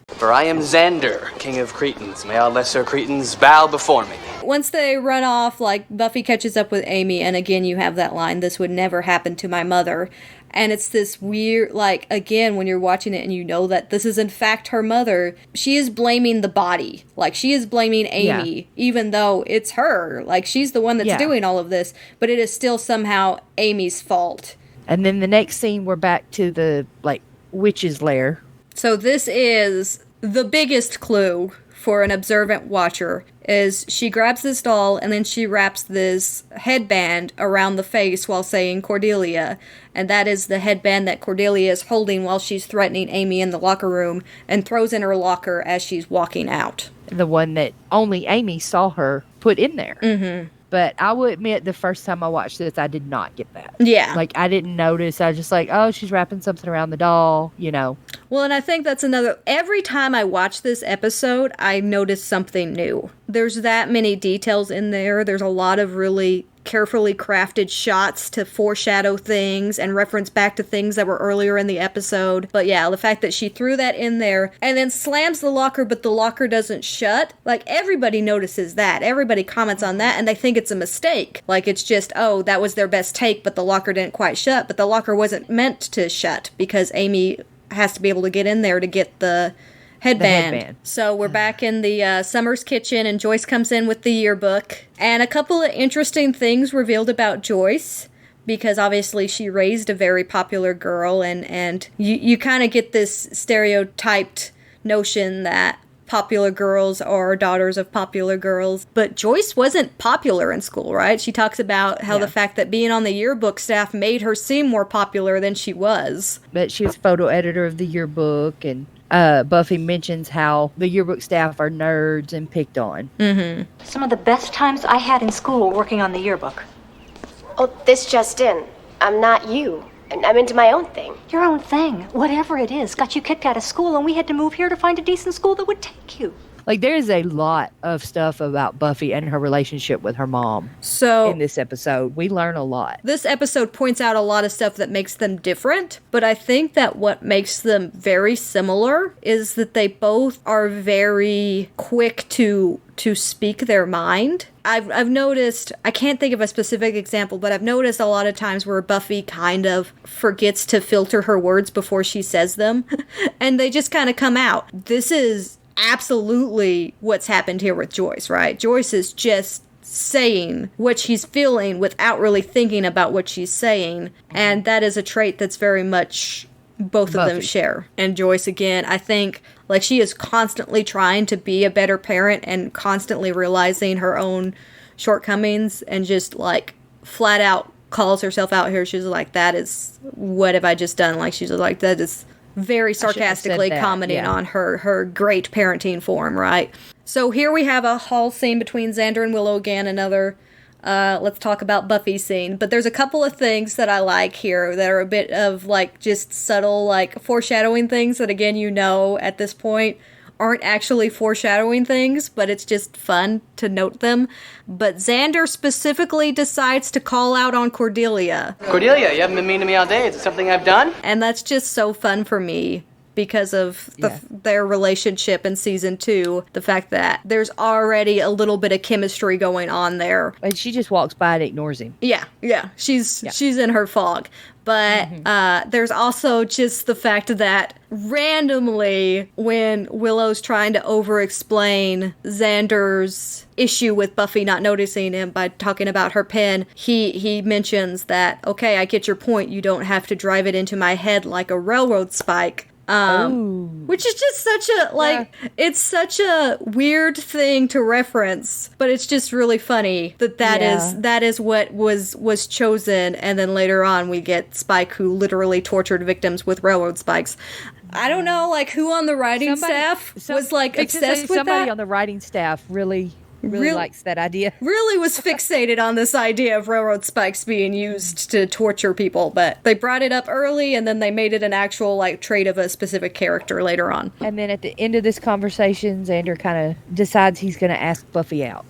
For I am Xander, king of Cretans. May all lesser Cretans bow before me. Once they run off, like, Buffy catches up with Amy, and again you have that line, "This would never happen to my mother." And it's this weird, like, again, when you're watching it and you know that this is in fact her mother, she is blaming the body. Like, she is blaming Amy, even though it's her. Like, she's the one that's doing all of this, but it is still somehow Amy's fault. And then the next scene, we're back to the, like, witch's lair. So this is the biggest clue for an observant watcher, is she grabs this doll and then she wraps this headband around the face while saying Cordelia. And that is the headband that Cordelia is holding while she's threatening Amy in the locker room and throws in her locker as she's walking out. The one that only Amy saw her put in there. Mm-hmm. But I will admit, the first time I watched this, I did not get that. Yeah. Like, I didn't notice. I was just like, oh, she's wrapping something around the doll, you know. Well, and I think that's another... Every time I watch this episode, I notice something new. There's that many details in there. There's a lot of really carefully crafted shots to foreshadow things and reference back to things that were earlier in the episode. But yeah, the fact that she threw that in there and then slams the locker, but the locker doesn't shut. Like, everybody notices that. Everybody comments on that, and they think it's a mistake. Like, it's just, oh, that was their best take, but the locker didn't quite shut. But the locker wasn't meant to shut because Amy has to be able to get in there to get the headband. So we're back in the Summers kitchen, and Joyce comes in with the yearbook. And a couple of interesting things revealed about Joyce, because obviously she raised a very popular girl, and you kind of get this stereotyped notion that popular girls are daughters of popular girls. But Joyce wasn't popular in school, right? She talks about how the fact that being on the yearbook staff made her seem more popular than she was. But she was photo editor of the yearbook, and Buffy mentions how the yearbook staff are nerds and picked on. Mm-hmm. Some of the best times I had in school were working on the yearbook. Oh, this just in. I'm not you. I'm into my own thing. Your own thing, whatever it is, got you kicked out of school, and we had to move here to find a decent school that would take you. Like, there's a lot of stuff about Buffy and her relationship with her mom. So in this episode, we learn a lot. This episode points out a lot of stuff that makes them different, but I think that what makes them very similar is that they both are very quick to speak their mind. I've noticed, I can't think of a specific example, but I've noticed a lot of times where Buffy kind of forgets to filter her words before she says them, and they just kind of come out. This is absolutely what's happened here with Joyce, right? Joyce is just saying what she's feeling without really thinking about what she's saying, and that is a trait that's very much both of them share. And Joyce, again, I think, like, she is constantly trying to be a better parent and constantly realizing her own shortcomings, and just, like, flat out calls herself out here. She's like, that is, what have I just done? Like, she's like, that is very sarcastically commenting on her great parenting form, right? So here we have a hall scene between Xander and Willow again, another let's talk about Buffy scene. But there's a couple of things that I like here that are a bit of, like, just subtle, like, foreshadowing things that, again, you know, at this point aren't actually foreshadowing things, but it's just fun to note them. But Xander specifically decides to call out on Cordelia. Cordelia, you haven't been mean to me all day. Is it something I've done? And that's just so fun for me because of their relationship in season 2. The fact that there's already a little bit of chemistry going on there. And she just walks by and ignores him. Yeah. She's in her fog. But there's also just the fact that randomly, when Willow's trying to over-explain Xander's issue with Buffy not noticing him by talking about her pen, he mentions that, okay, I get your point. You don't have to drive it into my head like a railroad spike. Which is just such a, like, it's such a weird thing to reference, but it's just really funny that is what was chosen, and then later on we get Spike, who literally tortured victims with railroad spikes. I don't know, like, who on the writing staff was, like, obsessed with somebody that? on the writing staff really really likes that idea. Really was fixated on this idea of railroad spikes being used to torture people, but they brought it up early and then they made it an actual like trait of a specific character later on. And then at the end of this conversation, Xander kind of decides he's going to ask Buffy out.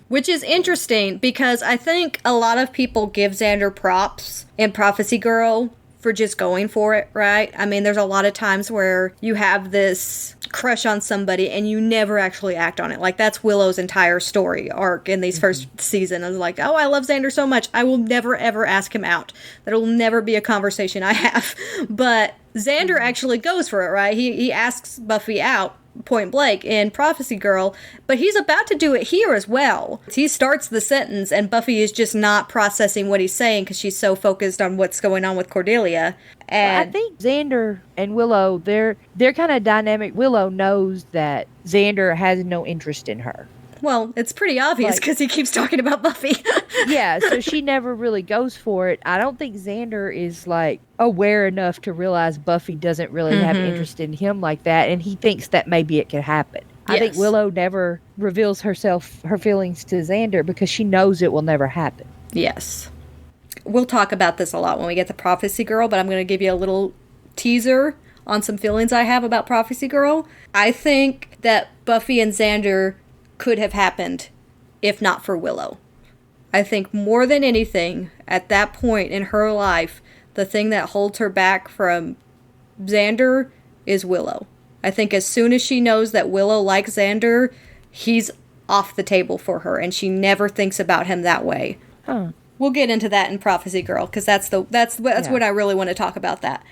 Which is interesting because I think a lot of people give Xander props in Prophecy Girl for just going for it, right? I mean, there's a lot of times where you have this crush on somebody and you never actually act on it. Like, that's Willow's entire story arc in these first season. I was like, oh, I love Xander so much. I will never, ever ask him out. That'll never be a conversation I have. But Xander actually goes for it, right? He asks Buffy out point blank in Prophecy Girl, but he's about to do it here as well. He starts the sentence and Buffy is just not processing what he's saying because she's so focused on what's going on with Cordelia. And I think Xander and Willow, they're kind of dynamic. Willow knows that Xander has no interest in her. Well, it's pretty obvious because he keeps talking about Buffy. Yeah, so she never really goes for it. I don't think Xander is, like, aware enough to realize Buffy doesn't really have interest in him like that, and he thinks that maybe it could happen. I think Willow never reveals her feelings to Xander because she knows it will never happen. Yes. We'll talk about this a lot when we get to Prophecy Girl, but I'm going to give you a little teaser on some feelings I have about Prophecy Girl. I think that Buffy and Xander could have happened if not for Willow. I think more than anything, at that point in her life, the thing that holds her back from Xander is Willow. I think as soon as she knows that Willow likes Xander, he's off the table for her, and she never thinks about him that way. Huh. We'll get into that in Prophecy Girl, because that's what I really want to talk about that.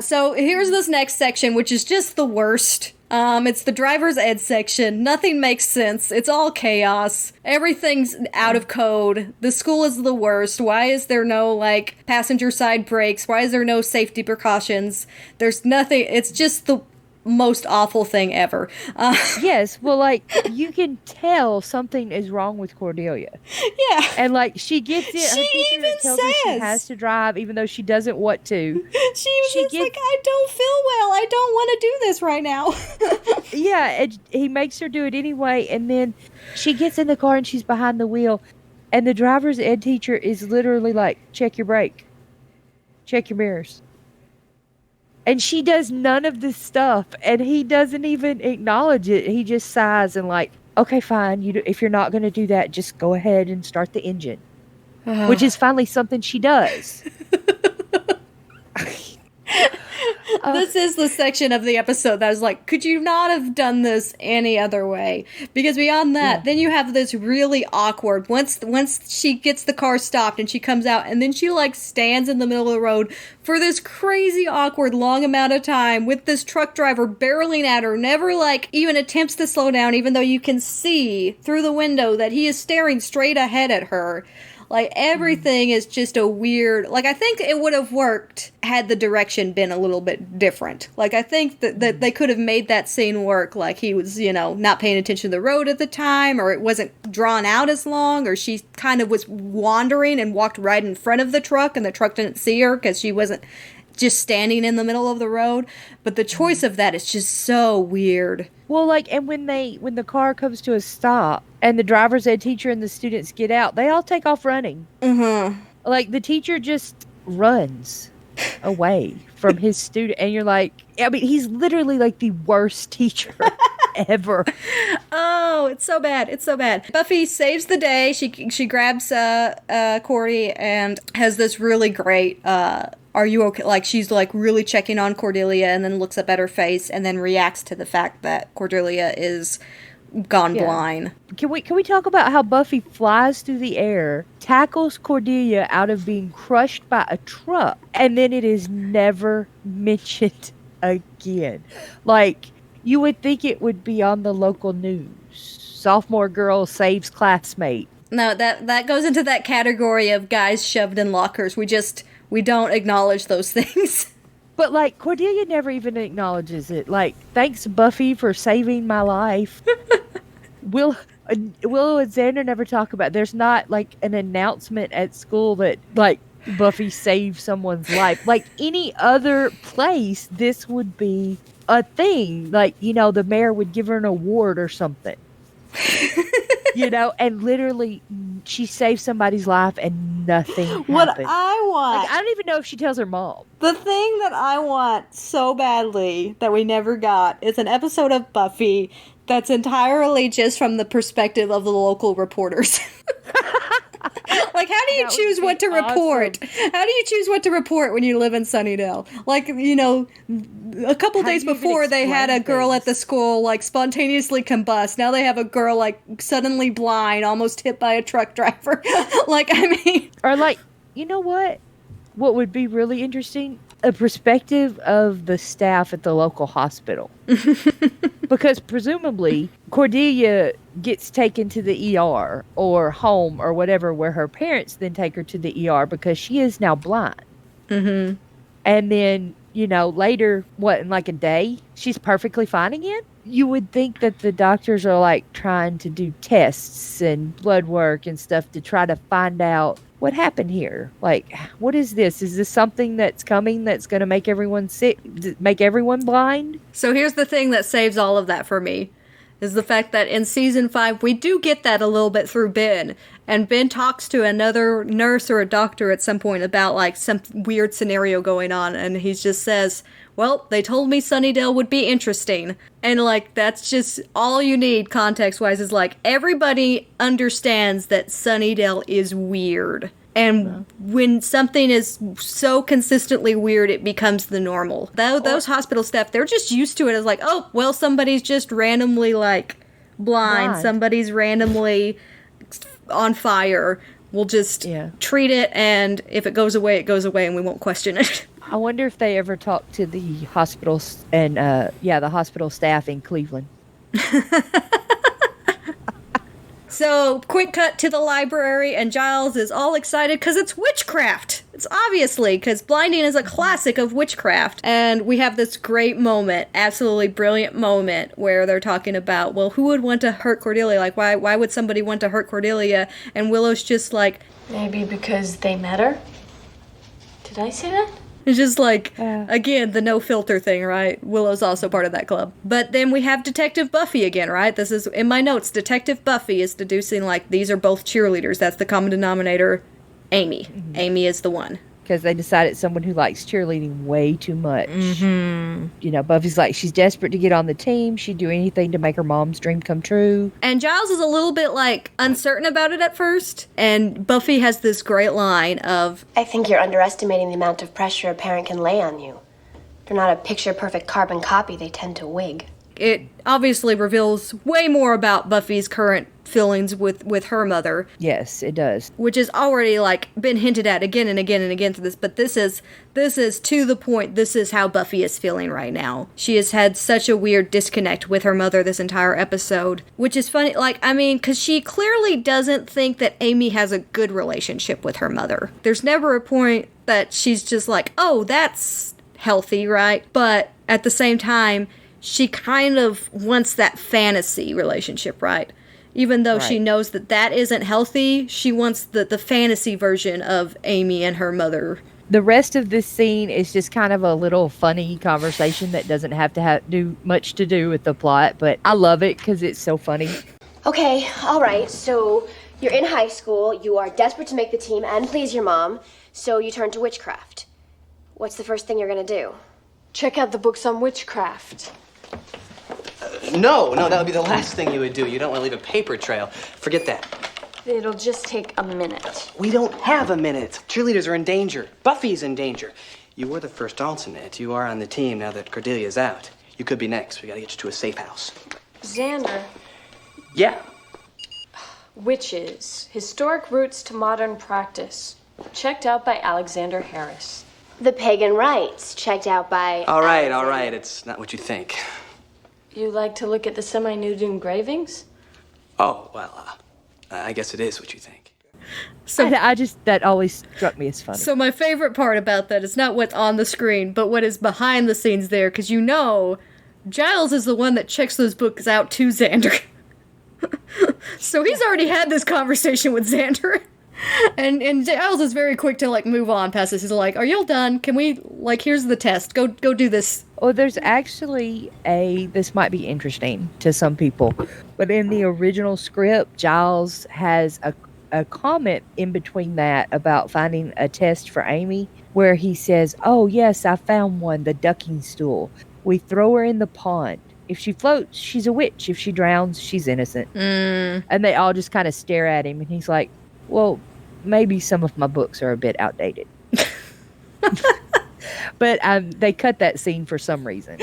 So here's this next section, which is just the worst. It's the driver's ed section. Nothing makes sense. It's all chaos. Everything's out of code. The school is the worst. Why is there no, like, passenger side brakes? Why is there no safety precautions? There's nothing. It's just the most awful thing ever. Yes, well, like, you can tell something is wrong with Cordelia. Yeah. And, like, she gets it. She even tells her she has to drive, even though she doesn't want to. She was like, I don't feel well. I don't want to do this right now. Yeah, and he makes her do it anyway, and then she gets in the car and she's behind the wheel, and the driver's ed teacher is literally like, check your brake. Check your mirrors. And she does none of this stuff, and he doesn't even acknowledge it. He just sighs and like, okay, fine. If you're not going to do that, just go ahead and start the engine. Which is finally something she does. This is the section of the episode that was like, could you not have done this any other way? Because beyond that, then you have this really awkward, once she gets the car stopped and she comes out, and then she like stands in the middle of the road for this crazy awkward long amount of time with this truck driver barreling at her, never like even attempts to slow down, even though you can see through the window that he is staring straight ahead at her. Like, everything is just a weird... Like, I think it would have worked had the direction been a little bit different. Like, I think that they could have made that scene work. Like, he was, not paying attention to the road at the time, or it wasn't drawn out as long, or she kind of was wandering and walked right in front of the truck, and the truck didn't see her because she wasn't just standing in the middle of the road. But the choice of that is just so weird. Well, like, and when the car comes to a stop and the driver's ed teacher and the students get out, they all take off running. Mm-hmm. Like, the teacher just runs away from his student, and you're like, I mean, he's literally like the worst teacher ever. Oh, it's so bad. It's so bad. Buffy saves the day. She grabs Cordy and has this really great are you okay? Like, she's like really checking on Cordelia, and then looks up at her face and then reacts to the fact that Cordelia is gone blind. Can we talk about how Buffy flies through the air, tackles Cordelia out of being crushed by a truck, and then it is never mentioned again? Like, you would think it would be on the local news. Sophomore girl saves classmate. No, that goes into that category of guys shoved in lockers. We don't acknowledge those things. But, like, Cordelia never even acknowledges it. Like, thanks, Buffy, for saving my life. Willow and Xander never talk about it. There's not, like, an announcement at school that, like, Buffy saved someone's life. Like, any other place, this would be a thing. Like, the mayor would give her an award or something. You know, and literally she saved somebody's life and nothing happened. What I want... Like, I don't even know if she tells her mom. The thing that I want so badly that we never got is an episode of Buffy that's entirely just from the perspective of the local reporters. Like, how do you choose what to report? How do you choose what to report when you live in Sunnydale? Like, you know, a couple days before they had a girl at the school, like, spontaneously combust. Now they have a girl, like, suddenly blind, almost hit by a truck driver. Like, I mean... Or, like, you know what? What would be really interesting? A perspective of the staff at the local hospital. Because presumably Cordelia gets taken to the ER or home or whatever, where her parents then take her to the ER because she is now blind. Mm-hmm. And then, you know, later, in like a day, she's perfectly fine again? You would think that the doctors are like trying to do tests and blood work and stuff to try to find out what happened here. Like, what is this? Is this something that's coming that's going to make everyone sick, make everyone blind? So here's the thing that saves all of that for me, is the fact that in season 5, we do get that a little bit through Ben. And Ben talks to another nurse or a doctor at some point about, like, some weird scenario going on. And he just says, well, they told me Sunnydale would be interesting. And, like, that's just all you need context-wise is, like, everybody understands that Sunnydale is weird. And when something is so consistently weird, it becomes the normal. Those hospital staff, they're just used to it as like, oh, well, somebody's just randomly, like, blind. Somebody's randomly on fire. We'll just treat it, and if it goes away, and we won't question it. I wonder if they ever talked to the hospitals and, the hospital staff in Cleveland. So, quick cut to the library, and Giles is all excited because it's witchcraft. It's obviously, because blinding is a classic of witchcraft. And we have this great moment, absolutely brilliant moment, where they're talking about, well, who would want to hurt Cordelia? Like, why would somebody want to hurt Cordelia? And Willow's just like... Maybe because they met her? Did I say that? It's just like, again, the no filter thing, right? Willow's also part of that club. But then we have Detective Buffy again, right? This is, in my notes, Detective Buffy is deducing, like, these are both cheerleaders. That's the common denominator, Amy. Mm-hmm. Amy is the one. Because they decided someone who likes cheerleading way too much. Mm-hmm. You know, Buffy's like, she's desperate to get on the team. She'd do anything to make her mom's dream come true. And Giles is a little bit, like, uncertain about it at first. And Buffy has this great line of, I think you're underestimating the amount of pressure a parent can lay on you. They're not a picture-perfect carbon copy. They tend to wig. It obviously reveals way more about Buffy's current feelings with her mother. Yes, it does. Which has already, like, been hinted at again and again and again through this, but this is to the point. This is how Buffy is feeling right now. She has had such a weird disconnect with her mother this entire episode, which is funny, like, I mean, because she clearly doesn't think that Amy has a good relationship with her mother. There's never a point that she's just like, oh, that's healthy, right? But at the same time, she kind of wants that fantasy relationship, right? Even though she knows that isn't healthy, she wants the fantasy version of Amy and her mother. The rest of this scene is just kind of a little funny conversation that doesn't have to do much to do with the plot, but I love it because it's so funny. Okay, all right, so you're in high school, you are desperate to make the team and please your mom, so you turn to witchcraft. What's the first thing you're gonna do? Check out the books on witchcraft. No, that would be the last thing you would do. You don't want to leave a paper trail. Forget that. It'll just take a minute. We don't have a minute. Cheerleaders are in danger. Buffy's in danger. You were the first alternate. You are on the team now that Cordelia's out. You could be next. We gotta get you to a safe house. Xander. Yeah. Witches. Historic roots to modern practice. Checked out by Alexander Harris. The Pagan Rites, checked out by... All right. It's not what you think. You like to look at the semi-nude engravings? Oh, well, I guess it is what you think. So that always struck me as funny. So my favorite part about that is not what's on the screen, but what is behind the scenes there, because you know, Giles is the one that checks those books out to Xander. So he's already had this conversation with Xander. And Giles is very quick to, like, move on past this. He's like, are y'all done? Can we, like, here's the test. Go do this Oh, there's actually this might be interesting to some people, but in the original script, Giles has a comment in between that about finding a test for Amy where he says, "Oh, yes, I found one, the ducking stool. We throw her in the pond. If she floats, she's a witch. If she drowns, she's innocent." And they all just kind of stare at him, and he's like, "Well, maybe some of my books are a bit outdated." But they cut that scene for some reason.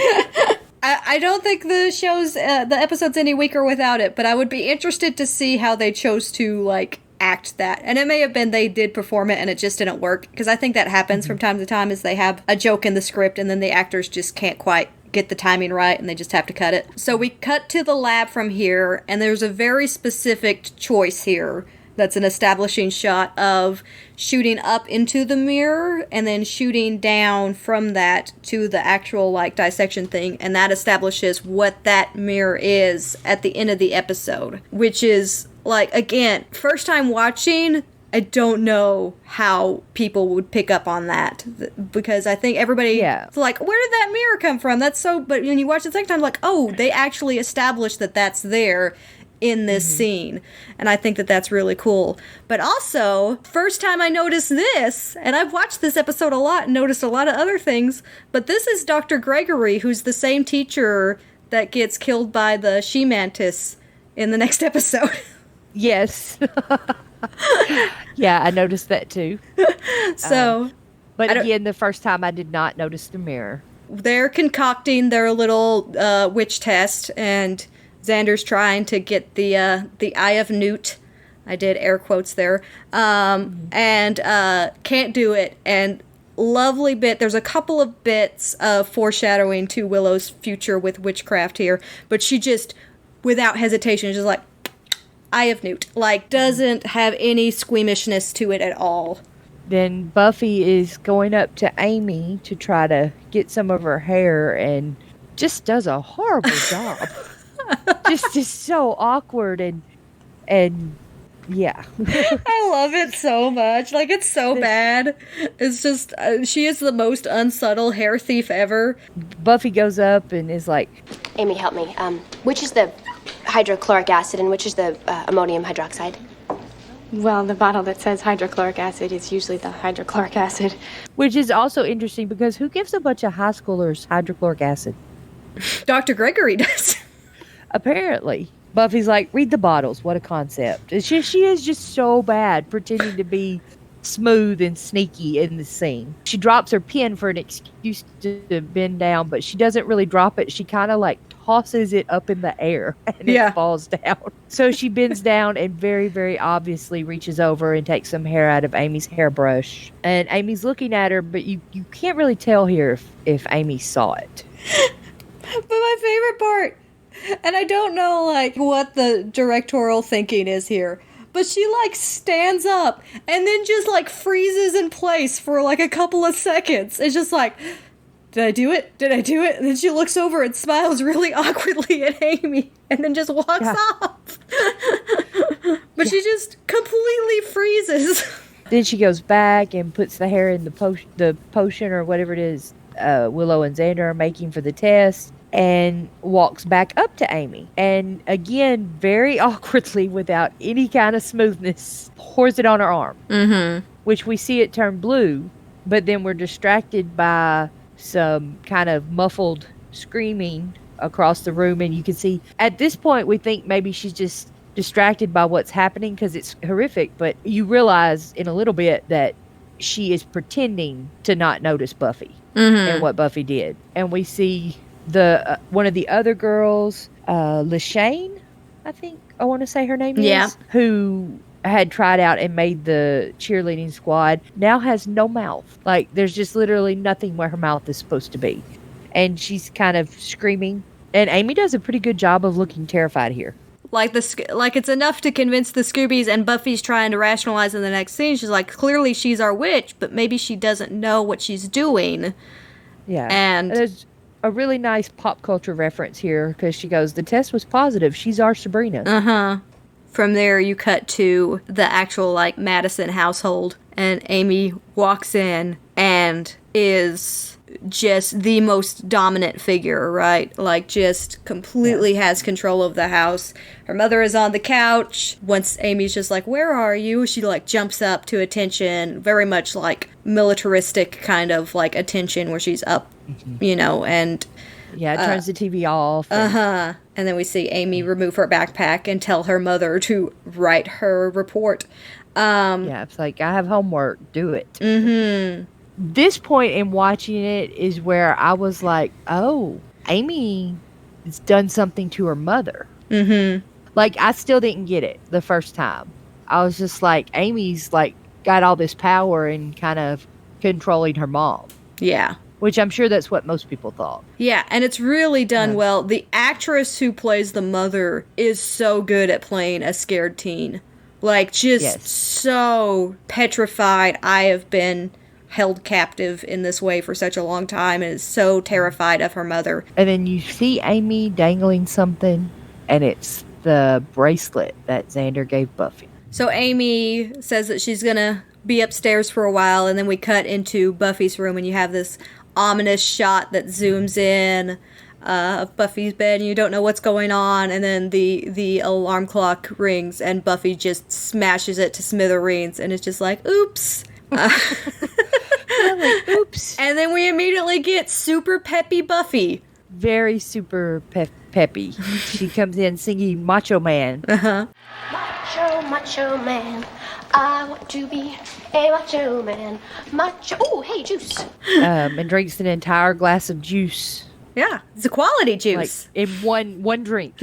I don't think the episode's any weaker without it, but I would be interested to see how they chose to, like, act that. And it may have been they did perform it and it just didn't work, because I think that happens from time to time, is they have a joke in the script and then the actors just can't quite get the timing right and they just have to cut it. So we cut to the lab from here, and there's a very specific choice here. That's an establishing shot of shooting up into the mirror and then shooting down from that to the actual, like, dissection thing. And that establishes what that mirror is at the end of the episode. Which is, like, again, first time watching, I don't know how people would pick up on that. Because I think everybody, it's like, where did that mirror come from? That's so, but when you watch it the second time, like, oh, they actually established that that's there in this scene, and I think that that's really cool. But also, first time I noticed this, and I've watched this episode a lot and noticed a lot of other things, but this is Dr. Gregory, who's the same teacher that gets killed by the she-mantis in the next episode. Yes. Yeah, I noticed that too. So, but again, the first time I did not notice the mirror. They're concocting their little witch test, and Xander's trying to get the Eye of Newt. I did air quotes there. And can't do it. And lovely bit. There's a couple of bits of foreshadowing to Willow's future with witchcraft here. But she just, without hesitation, is just like, Eye of Newt. Like, doesn't have any squeamishness to it at all. Then Buffy is going up to Amy to try to get some of her hair and just does a horrible job. just so awkward and yeah. I love it so much. Like, it's so bad. It's just she is the most unsubtle hair thief ever. Buffy goes up and is like, Amy, help me. Which is the hydrochloric acid and which is the ammonium hydroxide? Well, the bottle that says hydrochloric acid is usually the hydrochloric acid. Which is also interesting because who gives a bunch of high schoolers hydrochloric acid? Dr. Gregory does. Apparently. Buffy's like, read the bottles. What a concept. She is just so bad pretending to be smooth and sneaky in the scene. She drops her pen for an excuse to bend down, but she doesn't really drop it. She kind of like tosses it up in the air and it falls down. So she bends down and very, very obviously reaches over and takes some hair out of Amy's hairbrush. And Amy's looking at her, but you can't really tell here if Amy saw it. But my favorite part, and I don't know, like, what the directorial thinking is here, but she, like, stands up and then just, like, freezes in place for, like, a couple of seconds. It's just like, did I do it? Did I do it? And then she looks over and smiles really awkwardly at Amy and then just walks off. But she just completely freezes. Then she goes back and puts the hair in the potion or whatever it is Willow and Xander are making for the test, and walks back up to Amy. And again, very awkwardly, without any kind of smoothness, pours it on her arm. Mm-hmm. Which we see it turn blue, but then we're distracted by some kind of muffled screaming across the room. And you can see, at this point, we think maybe she's just distracted by what's happening because it's horrific. But you realize in a little bit that she is pretending to not notice Buffy and what Buffy did. And we see the one of the other girls, Lashane, I think I want to say her name is, who had tried out and made the cheerleading squad, now has no mouth. Like, there's just literally nothing where her mouth is supposed to be. And she's kind of screaming. And Amy does a pretty good job of looking terrified here. Like it's enough to convince the Scoobies, and Buffy's trying to rationalize in the next scene. She's like, clearly she's our witch, but maybe she doesn't know what she's doing. Yeah. And there's a really nice pop culture reference here because she goes, the test was positive. She's our Sabrina. Uh-huh. From there, you cut to the actual, like, Madison household, and Amy walks in, and is just the most dominant figure, right? Like, just completely has control of the house. Her mother is on the couch. Once Amy's just like, where are you? She, like, jumps up to attention, very much like militaristic kind of, like, attention where she's up, you know, and... Yeah, it turns the TV off. And then we see Amy remove her backpack and tell her mother to write her report. Yeah, it's like, I have homework, do it. Mm-hmm. This point in watching it is where I was like, oh, Amy has done something to her mother. Mm-hmm. Like, I still didn't get it the first time. I was just like, Amy's, like, got all this power and kind of controlling her mom. Yeah. Which I'm sure that's what most people thought. Yeah, and it's really done well. The actress who plays the mother is so good at playing a scared teen. Like, just so petrified. I have been held captive in this way for such a long time and is so terrified of her mother. And then you see Amy dangling something, and it's the bracelet that Xander gave Buffy. So Amy says that she's gonna be upstairs for a while, and then we cut into Buffy's room, and you have this ominous shot that zooms in of Buffy's bed, and you don't know what's going on, and then the alarm clock rings, and Buffy just smashes it to smithereens, and it's just like, oops. Like, oops. And then we immediately get super peppy Buffy. Very super peppy. She comes in singing Macho Man. Uh-huh. Macho, macho man. I want to be a macho man. Macho. Oh, hey, juice. And drinks an entire glass of juice. Yeah, it's a quality juice. Like, in one drink.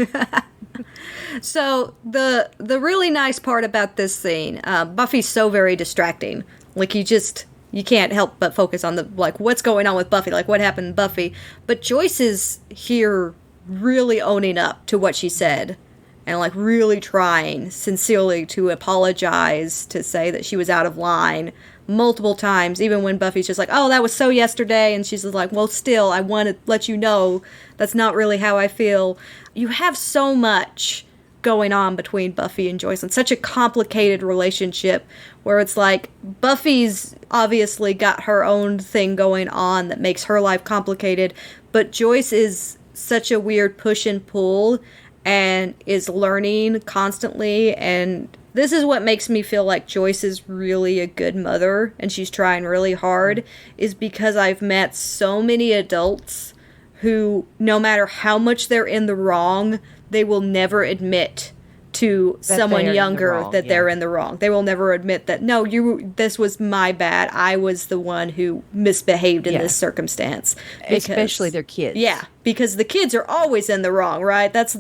So the really nice part about this scene, Buffy's so very distracting. Like, you can't help but focus on what's going on with Buffy, like what happened to Buffy. But Joyce is here really owning up to what she said and like really trying sincerely to apologize, to say that she was out of line multiple times, even when Buffy's just like, oh, that was so yesterday, and she's just like, well, still, I want to let you know that's not really how I feel. You have so much going on between Buffy and Joyce, and such a complicated relationship where it's like Buffy's obviously got her own thing going on that makes her life complicated, but Joyce is such a weird push and pull and is learning constantly, and this is what makes me feel like Joyce is really a good mother and she's trying really hard, is because I've met so many adults who, no matter how much they're in the wrong, they will never admit to someone younger that they're in the wrong. They will never admit that, no, this was my bad. I was the one who misbehaved in this circumstance. Especially their kids. Yeah, because the kids are always in the wrong, right? That's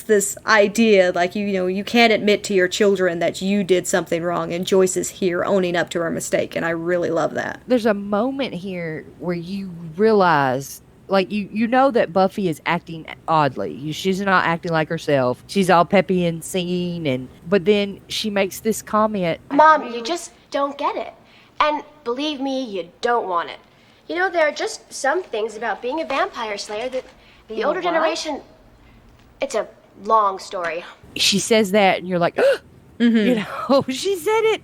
this idea, like, you can't admit to your children that you did something wrong, and Joyce is here owning up to her mistake, and I really love that. There's a moment here where you realize, like, you know that Buffy is acting oddly. She's not acting like herself. She's all peppy and singing, but then she makes this comment. Mom, you just don't get it. And believe me, you don't want it. You know, there are just some things about being a vampire slayer that the older generation... It's a long story. She says that, and you're like, you know, she said it.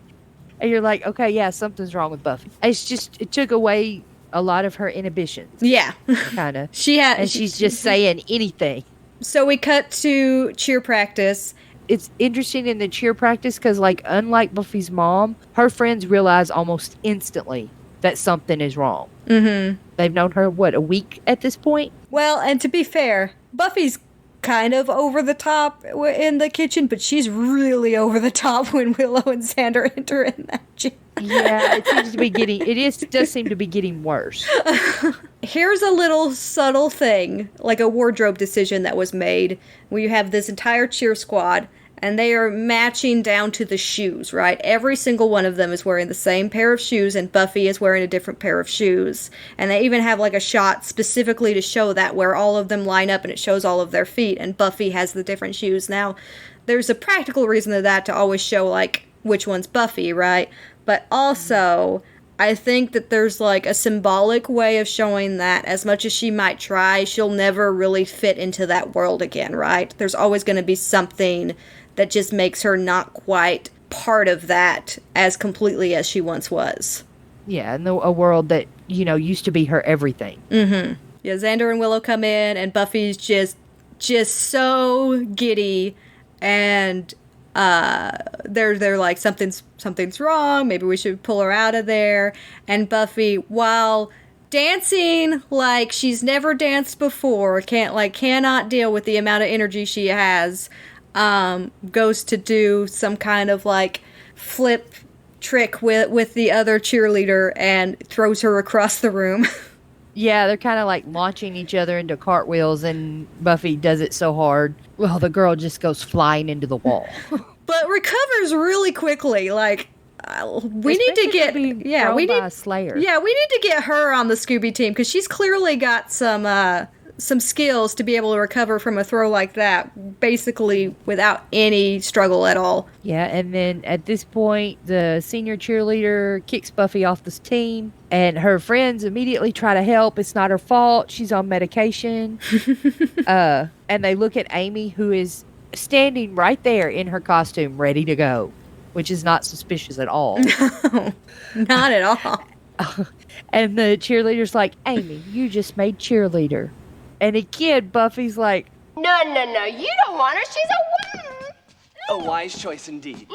And you're like, okay, yeah, something's wrong with Buffy. It's just, it took away a lot of her inhibitions. Yeah. Kind of. She's just saying anything. So we cut to cheer practice. It's interesting in the cheer practice because, like, unlike Buffy's mom, her friends realize almost instantly that something is wrong. Mm-hmm. They've known her, a week at this point? Well, and to be fair, Buffy's kind of over the top in the kitchen, but she's really over the top when Willow and Xander enter in that gym. Yeah, it does seem to be getting worse. Here's a little subtle thing, like a wardrobe decision that was made, where you have this entire cheer squad, and they are matching down to the shoes, right? Every single one of them is wearing the same pair of shoes, and Buffy is wearing a different pair of shoes. And they even have like a shot specifically to show that, where all of them line up and it shows all of their feet, and Buffy has the different shoes. Now, there's a practical reason to that, to always show like which one's Buffy, right? But also, I think that there's like a symbolic way of showing that as much as she might try, she'll never really fit into that world again, right? There's always going to be something that just makes her not quite part of that as completely as she once was. Yeah, in a world that, used to be her everything. Mm-hmm. Yeah, Xander and Willow come in, and Buffy's just so giddy, and they're like, something's wrong. Maybe we should pull her out of there. And Buffy, while dancing like she's never danced before, cannot deal with the amount of energy she has, goes to do some kind of like flip trick with the other cheerleader and throws her across the room. Yeah, they're kind of like launching each other into cartwheels, and Buffy does it so hard. Well, the girl just goes flying into the wall. But recovers really quickly. Like, we need to get a Slayer. Yeah, we need to get her on the Scooby team, because she's clearly got some skills to be able to recover from a throw like that, basically without any struggle at all. Yeah, and then at this point, the senior cheerleader kicks Buffy off this team, and her friends immediately try to help. It's not her fault. She's on medication. And they look at Amy, who is standing right there in her costume, ready to go, which is not suspicious at all. No, not at all. And the cheerleader's like, Amy, you just made cheerleader. And again, Buffy's like, No, you don't want her. She's a woman. A wise choice indeed.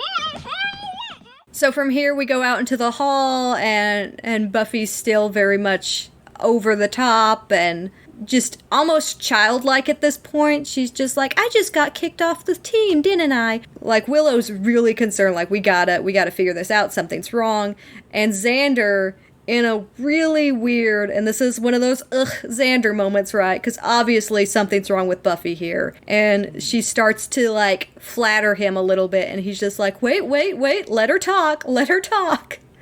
So from here, we go out into the hall, and Buffy's still very much over the top and just almost childlike at this point. She's just like, I just got kicked off the team, didn't I? Like, Willow's really concerned, like, we gotta figure this out, something's wrong. And Xander, in a really weird, and this is one of those Xander moments, right? Because obviously something's wrong with Buffy here. And she starts to, like, flatter him a little bit, and he's just like, wait, let her talk.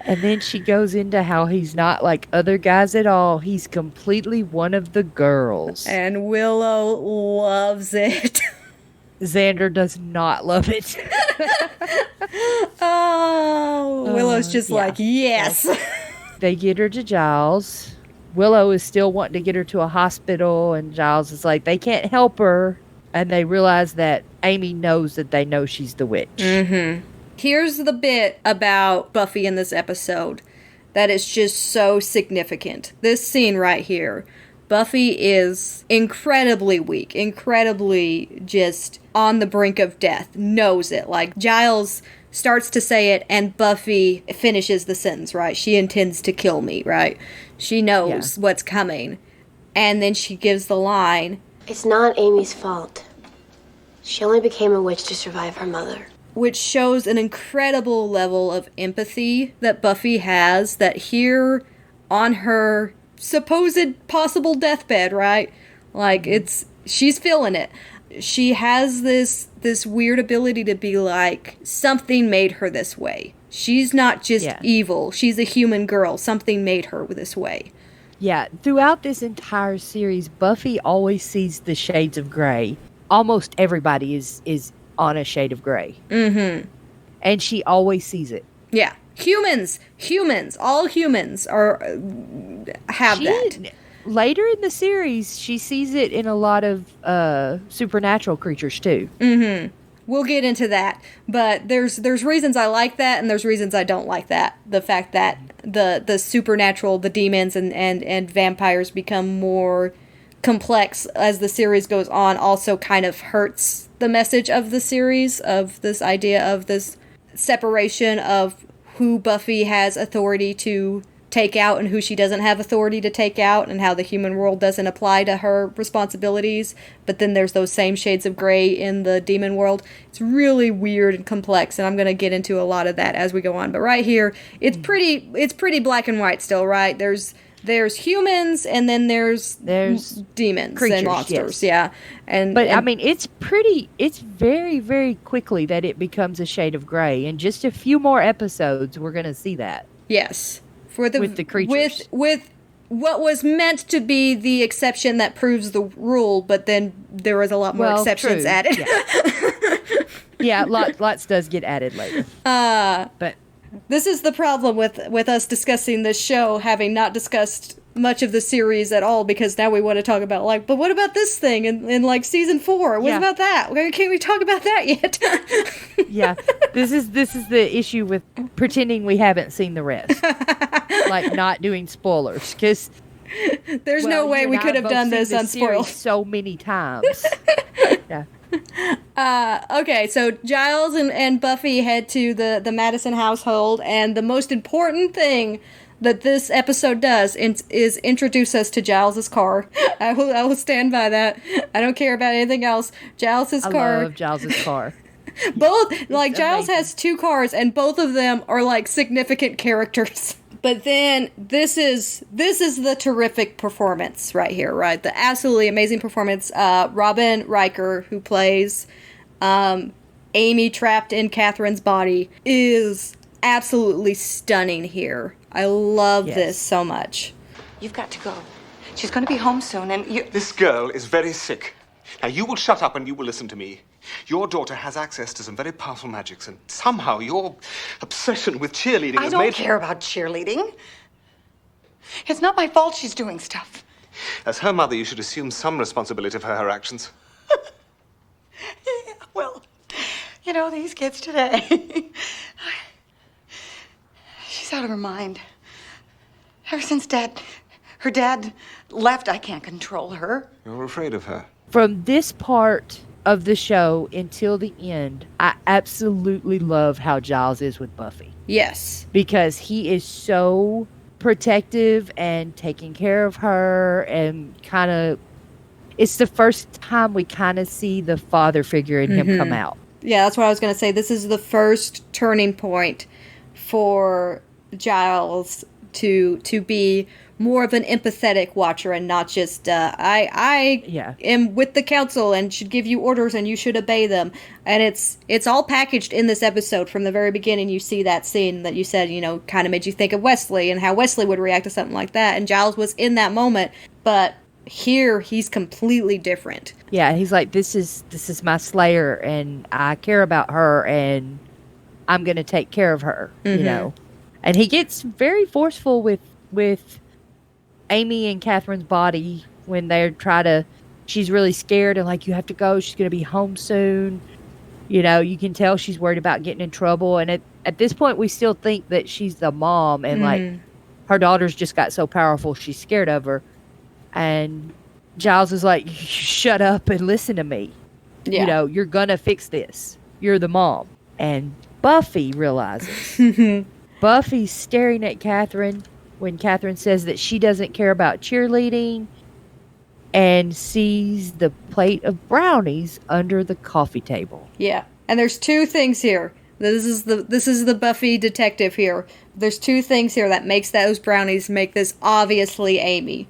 And then she goes into how he's not like other guys at all. He's completely one of the girls. And Willow loves it. Xander does not love it. Willow's just like, yes. They get her to Giles. Willow is still wanting to get her to a hospital, and Giles is like, they can't help her. And they realize that Amy knows that they know she's the witch. Mm-hmm. Here's the bit about Buffy in this episode that is just so significant. This scene right here. Buffy is incredibly weak, incredibly just on the brink of death, knows it. Like, Giles starts to say it, and Buffy finishes the sentence, right? She intends to kill me, right? She knows what's coming. And then she gives the line, It's not Amy's fault. She only became a witch to survive her mother. Which shows an incredible level of empathy that Buffy has, that here on her supposed possible deathbed, right? Like, she's feeling it. She has this weird ability to be like, something made her this way. She's not just evil. She's a human girl. Something made her this way. Yeah, throughout this entire series, Buffy always sees the shades of gray. Almost everybody is on a shade of gray. Mm-hmm. And she always sees it. Yeah. Humans, all humans have that. Later in the series, she sees it in a lot of supernatural creatures too. Mm-hmm. We'll get into that. But there's reasons I like that, and there's reasons I don't like that. The fact that the supernatural, the demons and vampires become more complex as the series goes on also kind of hurts the message of the series, of this idea of this separation of who Buffy has authority to take out and who she doesn't have authority to take out, and how the human world doesn't apply to her responsibilities. But then there's those same shades of gray in the demon world. It's really weird and complex, and I'm going to get into a lot of that as we go on. But right here, it's pretty black and white still, right? There's humans, and then there's demons, creatures, and monsters, yeah. But I mean, it's very, very quickly that it becomes a shade of gray. In just a few more episodes, we're going to see that. Yes. With the creatures. With what was meant to be the exception that proves the rule, but then there was a lot more exceptions added. Yeah, lots does get added later. But this is the problem with us discussing this show, having not discussed much of the series at all, because now we want to talk about, like, but what about this thing in like season 4? What about that? Why can't we talk about that yet? Yeah, this is the issue with pretending we haven't seen the rest. like not doing spoilers because there's no way we could have done this unspoiled so many times. Yeah. Okay, so Giles and Buffy head to the Madison household, and the most important thing that this episode does is introduce us to Giles's car. I will stand by that. I don't care about anything else. Giles's car. I love Giles's car. Both, like, Giles has 2 cars, and both of them are, like, significant characters. But then, this is the terrific performance right here, right? The absolutely amazing performance. Robin Riker, who plays Amy trapped in Catherine's body, is absolutely stunning here. I love this so much. You've got to go. She's going to be home soon, and you... This girl is very sick. Now, you will shut up and you will listen to me. Your daughter has access to some very powerful magics, and somehow your obsession with cheerleading has made... I don't care about cheerleading. It's not my fault she's doing stuff. As her mother, you should assume some responsibility for her actions. Yeah, well, you know, these kids today... She's out of her mind. Ever since her dad left, I can't control her. You're afraid of her. From this part of the show until the end, I absolutely love how Giles is with Buffy. Yes. Because he is so protective and taking care of her, and kind of, it's the first time we kind of see the father figure in him come out. Yeah, that's what I was going to say. This is the first turning point for Giles to be more of an empathetic watcher and not just I am with the council and should give you orders and you should obey them. And it's all packaged in this episode. From the very beginning, you see that scene that you said, you know, kind of made you think of Wesley and how Wesley would react to something like that. And Giles was in that moment, but here he's completely different. Yeah, he's like, this is my Slayer, and I care about her, and I'm gonna take care of her, you know. And he gets very forceful with Amy and Catherine's body when they're she's really scared and like, you have to go, she's going to be home soon. You know, you can tell she's worried about getting in trouble. And at this point, we still think that she's the mom and like her daughter's just got so powerful, she's scared of her. And Giles is like, shut up and listen to me. Yeah. You know, you're going to fix this. You're the mom. And Buffy realizes. Buffy's staring at Catherine when Catherine says that she doesn't care about cheerleading, and sees the plate of brownies under the coffee table. Yeah. And there's 2 things here. This is the Buffy detective here. There's 2 things here that makes those brownies make this obviously Amy.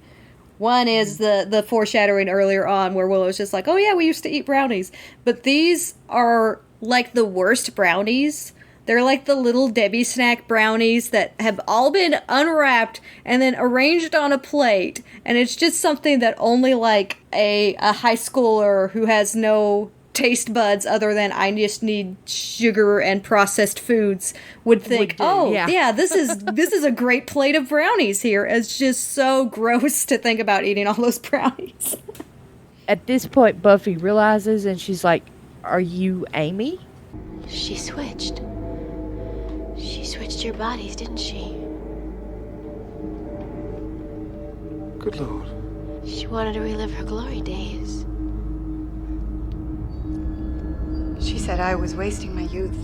One is the foreshadowing earlier on where Willow's just like, oh yeah, we used to eat brownies. But these are like the worst brownies. They're like the little Debbie snack brownies that have all been unwrapped and then arranged on a plate. And it's just something that only like a high schooler who has no taste buds other than I just need sugar and processed foods would think, this is a great plate of brownies here. It's just so gross to think about eating all those brownies. At this point, Buffy realizes, and she's like, are you Amy? She switched. She switched your bodies, didn't she? Good Lord. She wanted to relive her glory days. She said I was wasting my youth.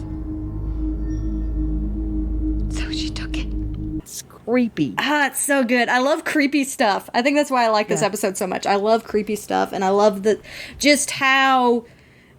So she took it. It's creepy. It's so good. I love creepy stuff. I think that's why I like this episode so much. I love creepy stuff, and I love just how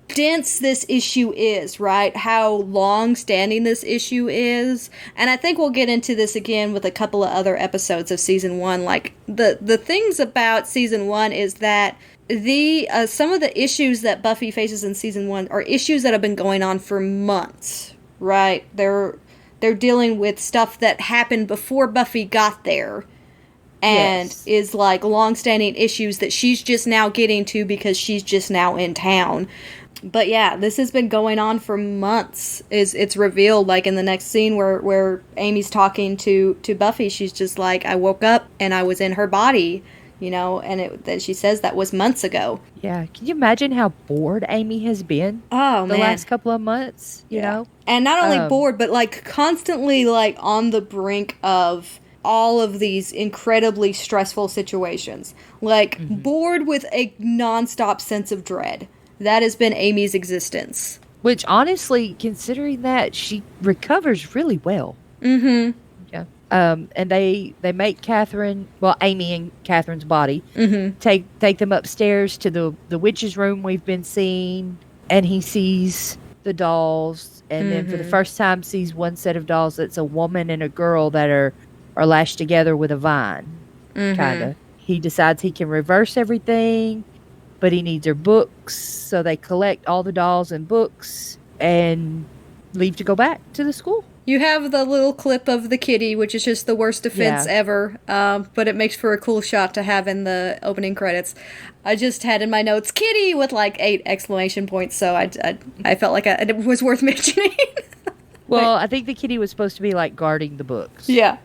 dense this issue is, right? How long-standing this issue is. And I think we'll get into this again with a couple of other episodes of season 1. Like, the things about season 1 is that some of the issues that Buffy faces in season 1 are issues that have been going on for months, right? They're dealing with stuff that happened before Buffy got there. And is like long-standing issues that she's just now getting to because she's just now in town. But yeah, this has been going on for months. It's revealed like in the next scene where Amy's talking to Buffy. She's just like, I woke up and I was in her body, you know, and she says that was months ago. Yeah, can you imagine how bored Amy has been? Oh, the last couple of months, you know? And not only bored, but like constantly like on the brink of all of these incredibly stressful situations. Like, bored with a nonstop sense of dread. That has been Amy's existence. Which, honestly, considering that, she recovers really well. Mm-hmm. Yeah. And they make Catherine, well, Amy and Catherine's body, take them upstairs to the witch's room we've been seeing, and he sees the dolls, and then for the first time sees one set of dolls that's a woman and a girl that are lashed together with a vine, kind of. He decides he can reverse everything, but he needs her books, so they collect all the dolls and books and leave to go back to the school. You have the little clip of the kitty, which is just the worst offense ever, but it makes for a cool shot to have in the opening credits. I just had in my notes, kitty, with like 8 exclamation points, so I felt like it was worth mentioning. Well, I think the kitty was supposed to be like guarding the books. Yeah.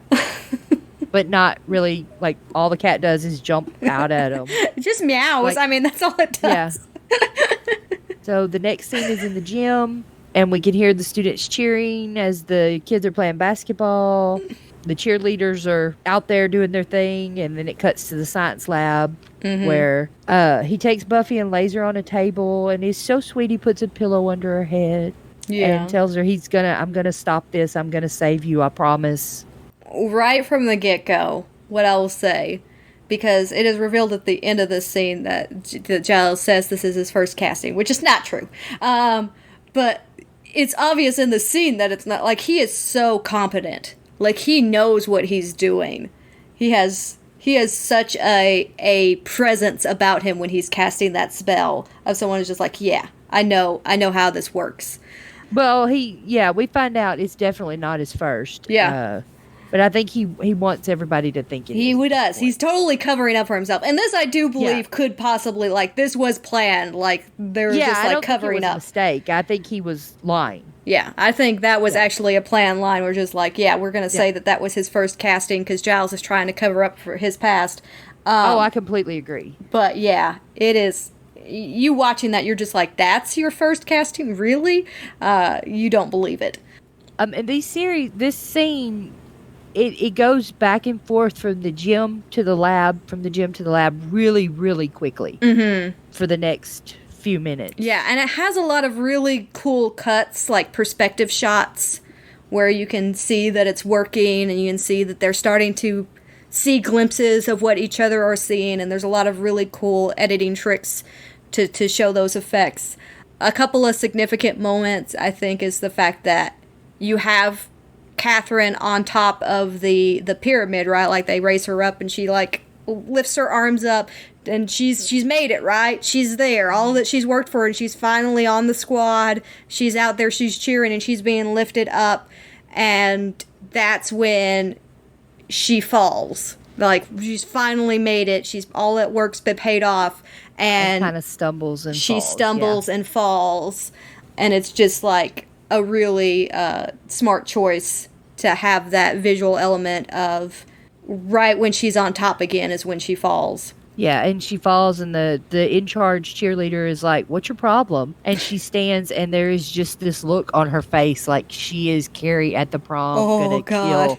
But not really, like, all the cat does is jump out at him. It just meows. Like, I mean, that's all it does. Yeah. So the next scene is in the gym, and we can hear the students cheering as the kids are playing basketball. The cheerleaders are out there doing their thing, and then it cuts to the science lab where he takes Buffy and lays her on a table, and he's so sweet. He puts a pillow under her head and tells her I'm gonna stop this. I'm gonna save you. I promise. Right from the get-go, what I will say, because it is revealed at the end of this scene that Giles says this is his first casting, which is not true. But it's obvious in the scene that it's not, like, he is so competent. Like, he knows what he's doing. He has such a presence about him when he's casting that spell of someone who's just like, yeah, I know how this works. Well, we find out it's definitely not his first. Yeah. But I think he wants everybody to think it is. He does. He's totally covering up for himself. And this, I do believe, could possibly, like, this was planned. Like, they were just, like, I don't covering think it was up. A mistake. I think he was lying. Yeah, I think that was actually a planned line. We're just like, we're going to say that was his first casting because Giles is trying to cover up for his past. I completely agree. But, yeah, it is. You watching that, you're just like, that's your first casting? Really? You don't believe it. And this scene... It goes back and forth from the gym to the lab, really, really quickly for the next few minutes. Yeah, and it has a lot of really cool cuts, like perspective shots, where you can see that it's working, and you can see that they're starting to see glimpses of what each other are seeing, and there's a lot of really cool editing tricks to show those effects. A couple of significant moments, I think, is the fact that you have Catherine on top of the pyramid, right? Like, they raise her up and she, like, lifts her arms up, and she's made it, right? She's there. All that she's worked for, and she's finally on the squad. She's out there, she's cheering, and she's being lifted up, and that's when she falls. Like, she's finally made it. She's all that work's been paid off, and kind of stumbles and she falls, stumbles and falls, and it's just like a really smart choice to have that visual element of right when she's on top again is when she falls. Yeah, and she falls, and the in-charge cheerleader is like, what's your problem? And she stands, and there is just this look on her face like she is Carrie at the prom, gonna kill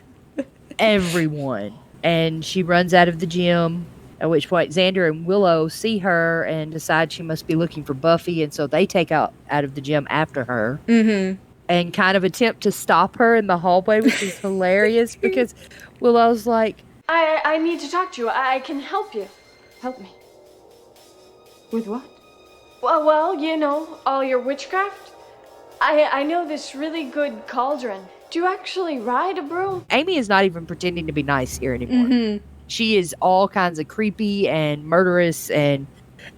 everyone. And she runs out of the gym, at which point Xander and Willow see her and decide she must be looking for Buffy, and so they take out of the gym after her. And kind of attempt to stop her in the hallway, which is hilarious because Willow's like, I need to talk to you. I can help you. Help me. With what? Well, you know, all your witchcraft. I know this really good cauldron. Do you actually ride a broom? Amy is not even pretending to be nice here anymore. She is all kinds of creepy and murderous, and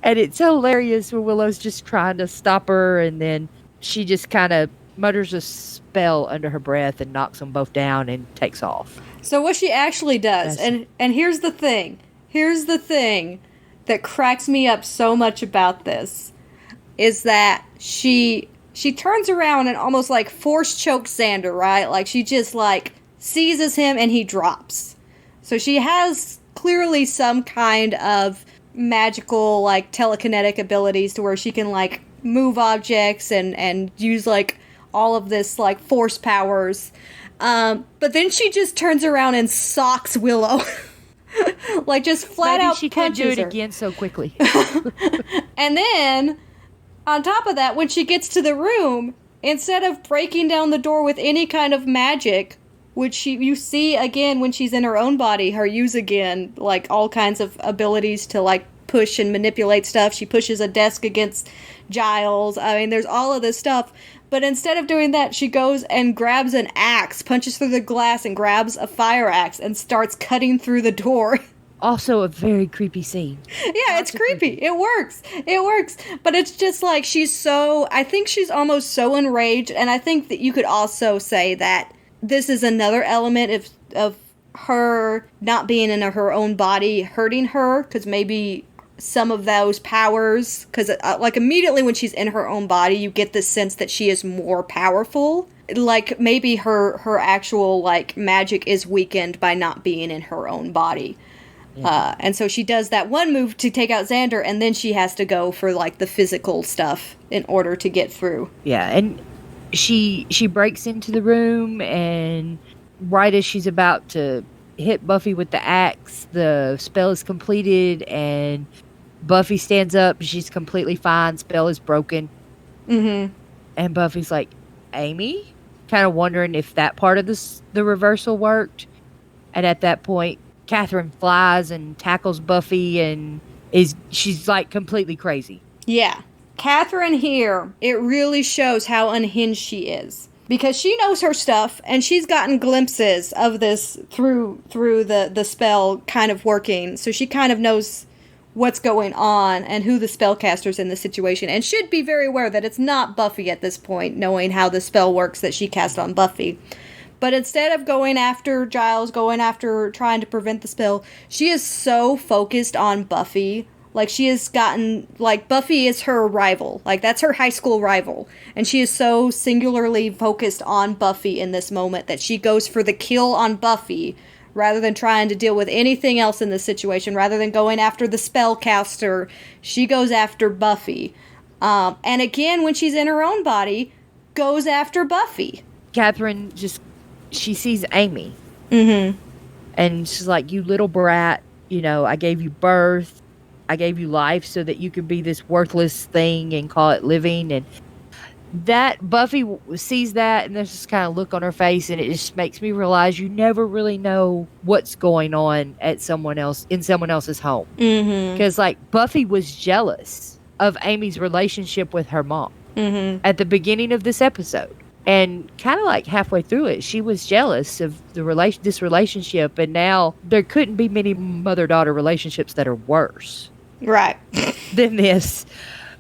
it's hilarious when Willow's just trying to stop her, and then she just kind of mutters a spell under her breath and knocks them both down and takes off. So what she actually does, and here's the thing that cracks me up so much about this, is that she turns around and almost like force chokes Xander, right? Like, she just like seizes him and he drops. So she has clearly some kind of magical, like, telekinetic abilities to where she can, like, move objects and use, like, all of this, like, force powers. But then she just turns around and socks Willow. Like, just flat Maybe out she couldn't do punches it her. again so quickly. And then, on top of that, when she gets to the room, instead of breaking down the door with any kind of magic, which you see again when she's in her own body, her use again, like, all kinds of abilities to, like, push and manipulate stuff. She pushes a desk against Giles. I mean, there's all of this stuff. But instead of doing that, she goes and grabs an axe, punches through the glass, and grabs a fire axe and starts cutting through the door. Also a very creepy scene. Yeah, it's creepy. It works. It works. But it's just like I think she's almost so enraged. And I think that you could also say that this is another element of her not being in her own body hurting her. Because maybe some of those powers, because like immediately when she's in her own body, you get this sense that she is more powerful. Like maybe her actual like magic is weakened by not being in her own body. Yeah. And so she does that one move to take out Xander, and then she has to go for like the physical stuff in order to get through. Yeah, and she breaks into the room, and right as she's about to hit Buffy with the axe, the spell is completed, and Buffy stands up. She's completely fine. Spell is broken. Mm-hmm. And Buffy's like, Amy? Kind of wondering if that part of the reversal worked. And at that point, Catherine flies and tackles Buffy, and she's like completely crazy. Yeah. Catherine here, it really shows how unhinged she is. Because she knows her stuff, and she's gotten glimpses of this through the spell kind of working. So she kind of knows what's going on and who the spellcaster's in the situation, and should be very aware that it's not Buffy at this point, knowing how the spell works that she cast on Buffy. But instead of going after Giles, going after trying to prevent the spell, she is so focused on Buffy. Like, she has gotten, like, Buffy is her rival. Like, that's her high school rival. And she is so singularly focused on Buffy in this moment that she goes for the kill on Buffy rather than trying to deal with anything else in this situation. Rather than going after the spellcaster, she goes after Buffy. And again, when she's in her own body, goes after Buffy. Catherine she sees Amy. Mm-hmm. And she's like, you little brat, I gave you birth. I gave you life so that you could be this worthless thing and call it living. And that Buffy sees that, and there's this kind of look on her face, and it just makes me realize you never really know what's going on in someone else's home. Mm-hmm. Because like Buffy was jealous of Amy's relationship with her mom at the beginning of this episode. And kind of like halfway through it, she was jealous of this relationship, and now there couldn't be many mother-daughter relationships that are worse, right, than this.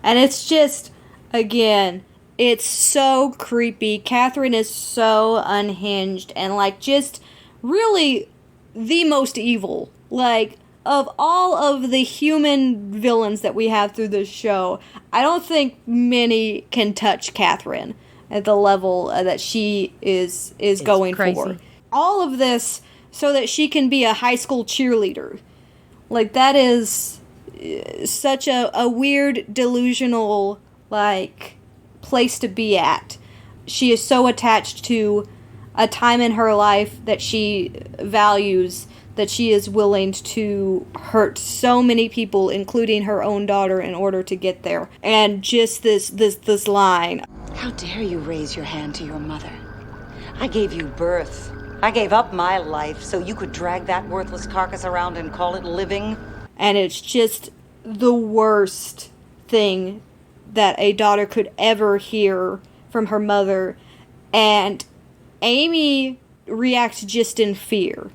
And it's just, again, it's so creepy. Catherine is so unhinged and like just really the most evil. Like, of all of the human villains that we have through this show, I don't think many can touch Catherine at the level that she is going crazy. For. All of this so that she can be a high school cheerleader. Like, that is such a weird, delusional, like, place to be at. She is so attached to a time in her life that she values that she is willing to hurt so many people, including her own daughter, in order to get there. And just this line. How dare you raise your hand to your mother? I gave you birth. I gave up my life so you could drag that worthless carcass around and call it living. And it's just the worst thing that a daughter could ever hear from her mother. And Amy reacts just in fear.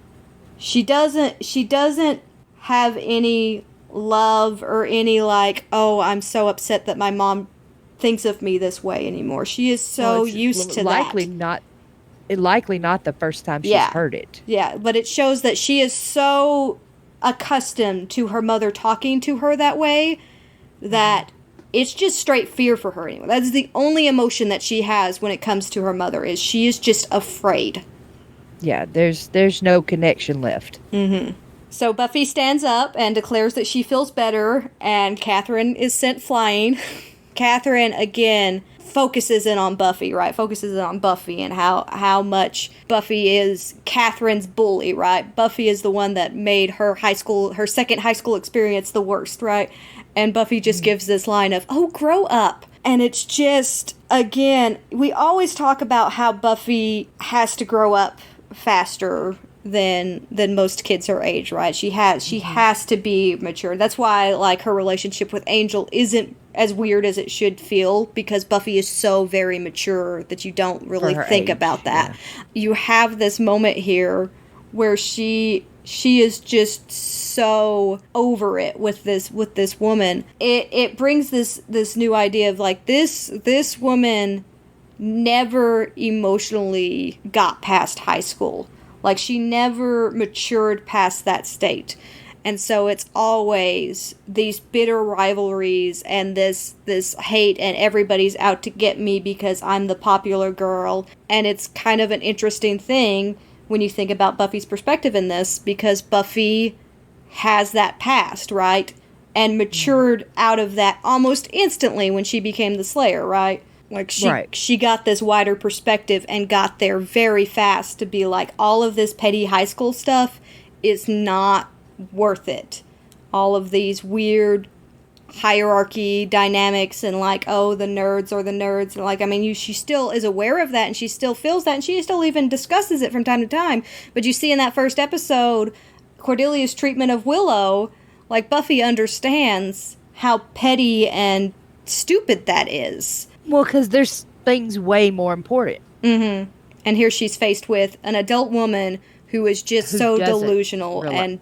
She doesn't have any love or any like, oh, I'm so upset that my mom thinks of me this way anymore. She is so used to likely that. Likely not the first time she's heard it. Yeah, but it shows that she is so accustomed to her mother talking to her that way that it's just straight fear for her anymore. That's the only emotion that she has when it comes to her mother, is she is just afraid. Yeah, there's no connection left. Mm-hmm. So Buffy stands up and declares that she feels better, and Catherine is sent flying. Catherine, again, focuses in on Buffy, right? Focuses in on Buffy and how much Buffy is Catherine's bully, right? Buffy is the one that made her second high school experience the worst, right? And Buffy just gives this line of, "Oh, grow up." And it's just, again, we always talk about how Buffy has to grow up faster than most kids her age, right? She has to be mature. That's why, like, her relationship with Angel isn't as weird as it should feel, because Buffy is so very mature that you don't really think about that. Yeah. You have this moment here where she is just so over it with this woman. It brings this new idea of, like, this woman never emotionally got past high school. Like, she never matured past that state. And so it's always these bitter rivalries and this hate, and everybody's out to get me because I'm the popular girl. And it's kind of an interesting thing when you think about Buffy's perspective in this, because Buffy has that past, right? And matured out of that almost instantly when she became the Slayer, right? Like, she got this wider perspective and got there very fast to be like, all of this petty high school stuff is not worth it. All of these weird hierarchy dynamics and, like, oh, the nerds are the nerds. Like, I mean, she still is aware of that, and she still feels that, and she still even discusses it from time to time. But you see in that first episode, Cordelia's treatment of Willow, like, Buffy understands how petty and stupid that is. Well, because there's things way more important. Mm-hmm. And here she's faced with an adult woman who is just so delusional and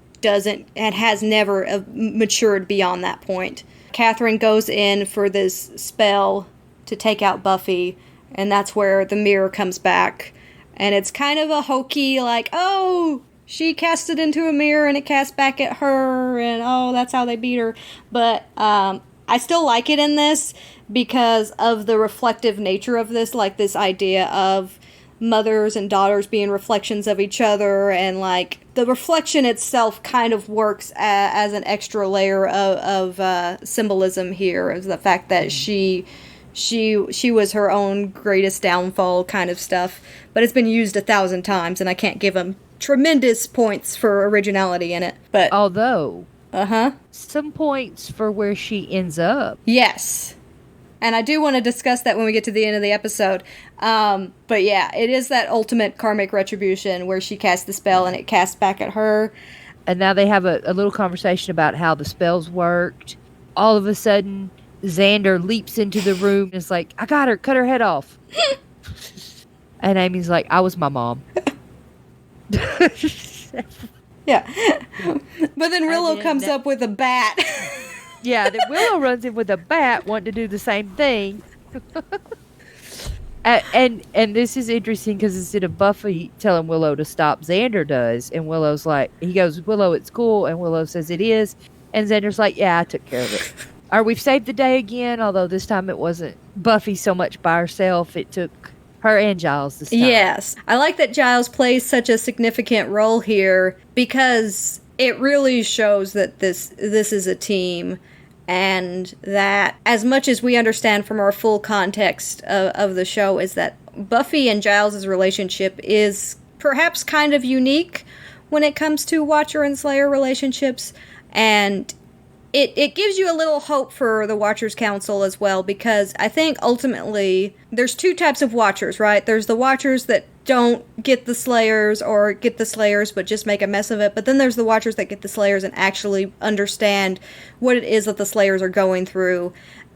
has never matured beyond that point. Catherine goes in for this spell to take out Buffy, and that's where the mirror comes back. And it's kind of a hokey, like, oh, she cast it into a mirror and it cast back at her, and oh, that's how they beat her. But I still like it in this because of the reflective nature of this, like this idea of mothers and daughters being reflections of each other, and, like, the reflection itself kind of works as an extra layer of symbolism here, is the fact that she was her own greatest downfall kind of stuff. But it's been used 1,000 times, and I can't give them tremendous points for originality in it. But although some points for where she ends up. Yes. And I do want to discuss that when we get to the end of the episode. But yeah, it is that ultimate karmic retribution where she casts the spell and it casts back at her. And now they have a little conversation about how the spells worked. All of a sudden, Xander leaps into the room and is like, I got her, cut her head off. And Amy's like, I was my mom. Yeah. But then Willow comes up with a bat. Yeah, that Willow runs in with a bat, wanting to do the same thing. and this is interesting because instead of Buffy telling Willow to stop, Xander does. And Willow's like, he goes, Willow, it's cool. And Willow says it is. And Xander's like, yeah, I took care of it. Or we've saved the day again, although this time it wasn't Buffy so much by herself. It took her and Giles this time. Yes. I like that Giles plays such a significant role here because it really shows that this is a team. And that, as much as we understand from our full context of the show, is that Buffy and Giles' relationship is perhaps kind of unique when it comes to Watcher and Slayer relationships. And it gives you a little hope for the Watchers Council as well, because I think ultimately there's two types of Watchers, right? There's the Watchers that don't get the Slayers or get the Slayers but just make a mess of it. But then there's the Watchers that get the Slayers and actually understand what it is that the Slayers are going through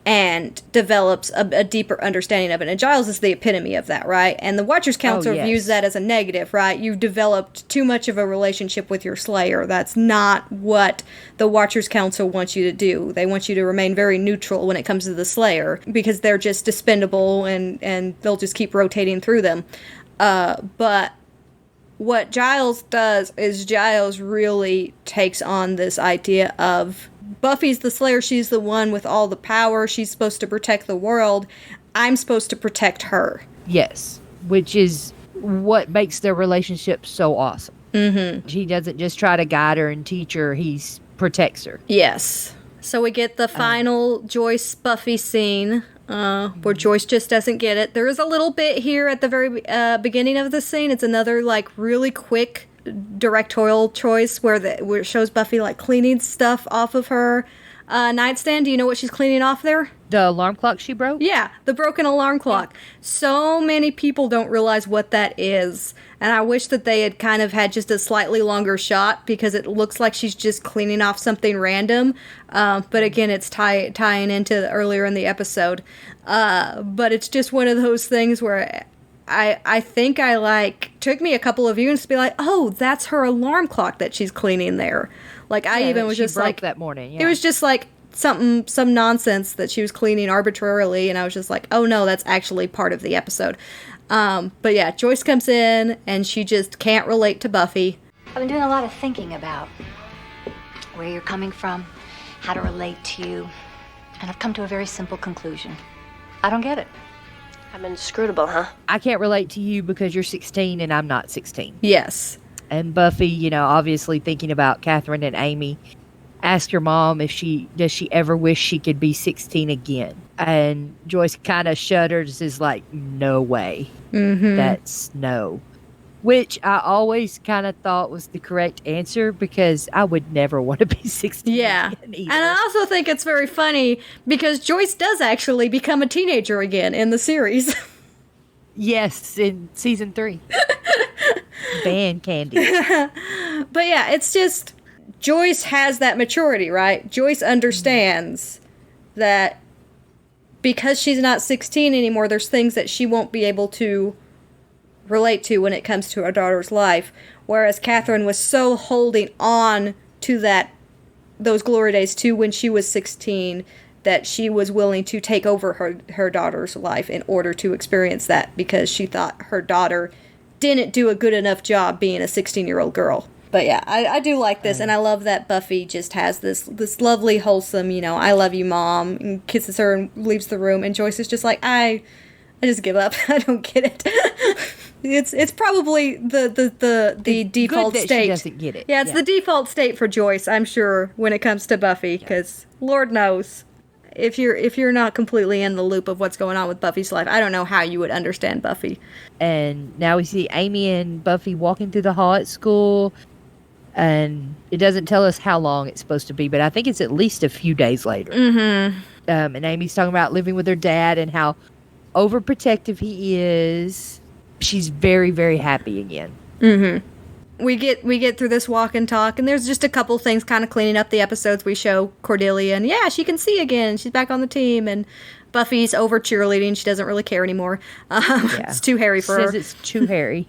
and develops a deeper understanding of it. And Giles is the epitome of that, right? And the Watchers Council views that as a negative, right? You've developed too much of a relationship with your Slayer. That's not what the Watchers Council wants you to do. They want you to remain very neutral when it comes to the Slayer because they're just dispendable and they'll just keep rotating through them. But what Giles does is Giles really takes on this idea of Buffy's the Slayer, she's the one with all the power, she's supposed to protect the world, I'm supposed to protect her. Yes, which is what makes their relationship so awesome. Mm-hmm. He doesn't just try to guide her and teach her, he protects her. Yes. So we get the final Joyce Buffy scene where Joyce just doesn't get it. There is a little bit here at the very beginning of the scene. It's another like really quick directorial choice where it shows Buffy like cleaning stuff off of her nightstand. Do you know what she's cleaning off there? The alarm clock she broke? Yeah, the broken alarm clock. So many people don't realize what that is. And I wish that they had kind of had just a slightly longer shot because it looks like she's just cleaning off something random. But again, it's tying into earlier in the episode. But it's just one of those things where I think took me a couple of viewings to be like, oh, that's her alarm clock that she's cleaning there. Like, I even was just like, that morning. Yeah. It was just like some nonsense that she was cleaning arbitrarily, and I was just like, oh no, that's actually part of the episode. But yeah, Joyce comes in and she just can't relate to Buffy. I've been doing a lot of thinking about where you're coming from, how to relate to you, and I've come to a very simple conclusion. I don't get it. I'm inscrutable, huh? I can't relate to you because you're 16 and I'm not 16. Yes. And Buffy, obviously thinking about Catherine and Amy, asked her mom does she ever wish she could be 16 again? And Joyce kind of shudders, is like, no way. Mm-hmm. That's no. Which I always kind of thought was the correct answer because I would never want to be 16 Yeah. again either. And I also think it's very funny because Joyce does actually become a teenager again in the series. Yes, in season 3. Band candy. But yeah, it's just Joyce has that maturity, right? Joyce understands that because she's not 16 anymore, there's things that she won't be able to relate to when it comes to her daughter's life. Whereas Catherine was so holding on to those glory days too when she was 16 that she was willing to take over her daughter's life in order to experience that because she thought her daughter didn't do a good enough job being a 16-year-old girl. But yeah, I do like this, and I love that Buffy just has this lovely, wholesome, I love you, Mom, and kisses her and leaves the room, and Joyce is just like, I just give up. I don't get it. It's probably the default good that state. She doesn't get it. Yeah, it's the default state for Joyce, I'm sure, when it comes to Buffy, because Lord knows, if you're not completely in the loop of what's going on with Buffy's life, I don't know how you would understand Buffy. And now we see Amy and Buffy walking through the hall at school. And it doesn't tell us how long it's supposed to be, but I think it's at least a few days later. Mm-hmm. And Amy's talking about living with her dad and how overprotective he is. She's very, very happy again. Mm-hmm. We get through this walk and talk, and there's just a couple things kind of cleaning up the episodes. We show Cordelia, and yeah, she can see again. She's back on the team, and Buffy's over cheerleading. She doesn't really care anymore. It's too hairy for her. Says it's too hairy.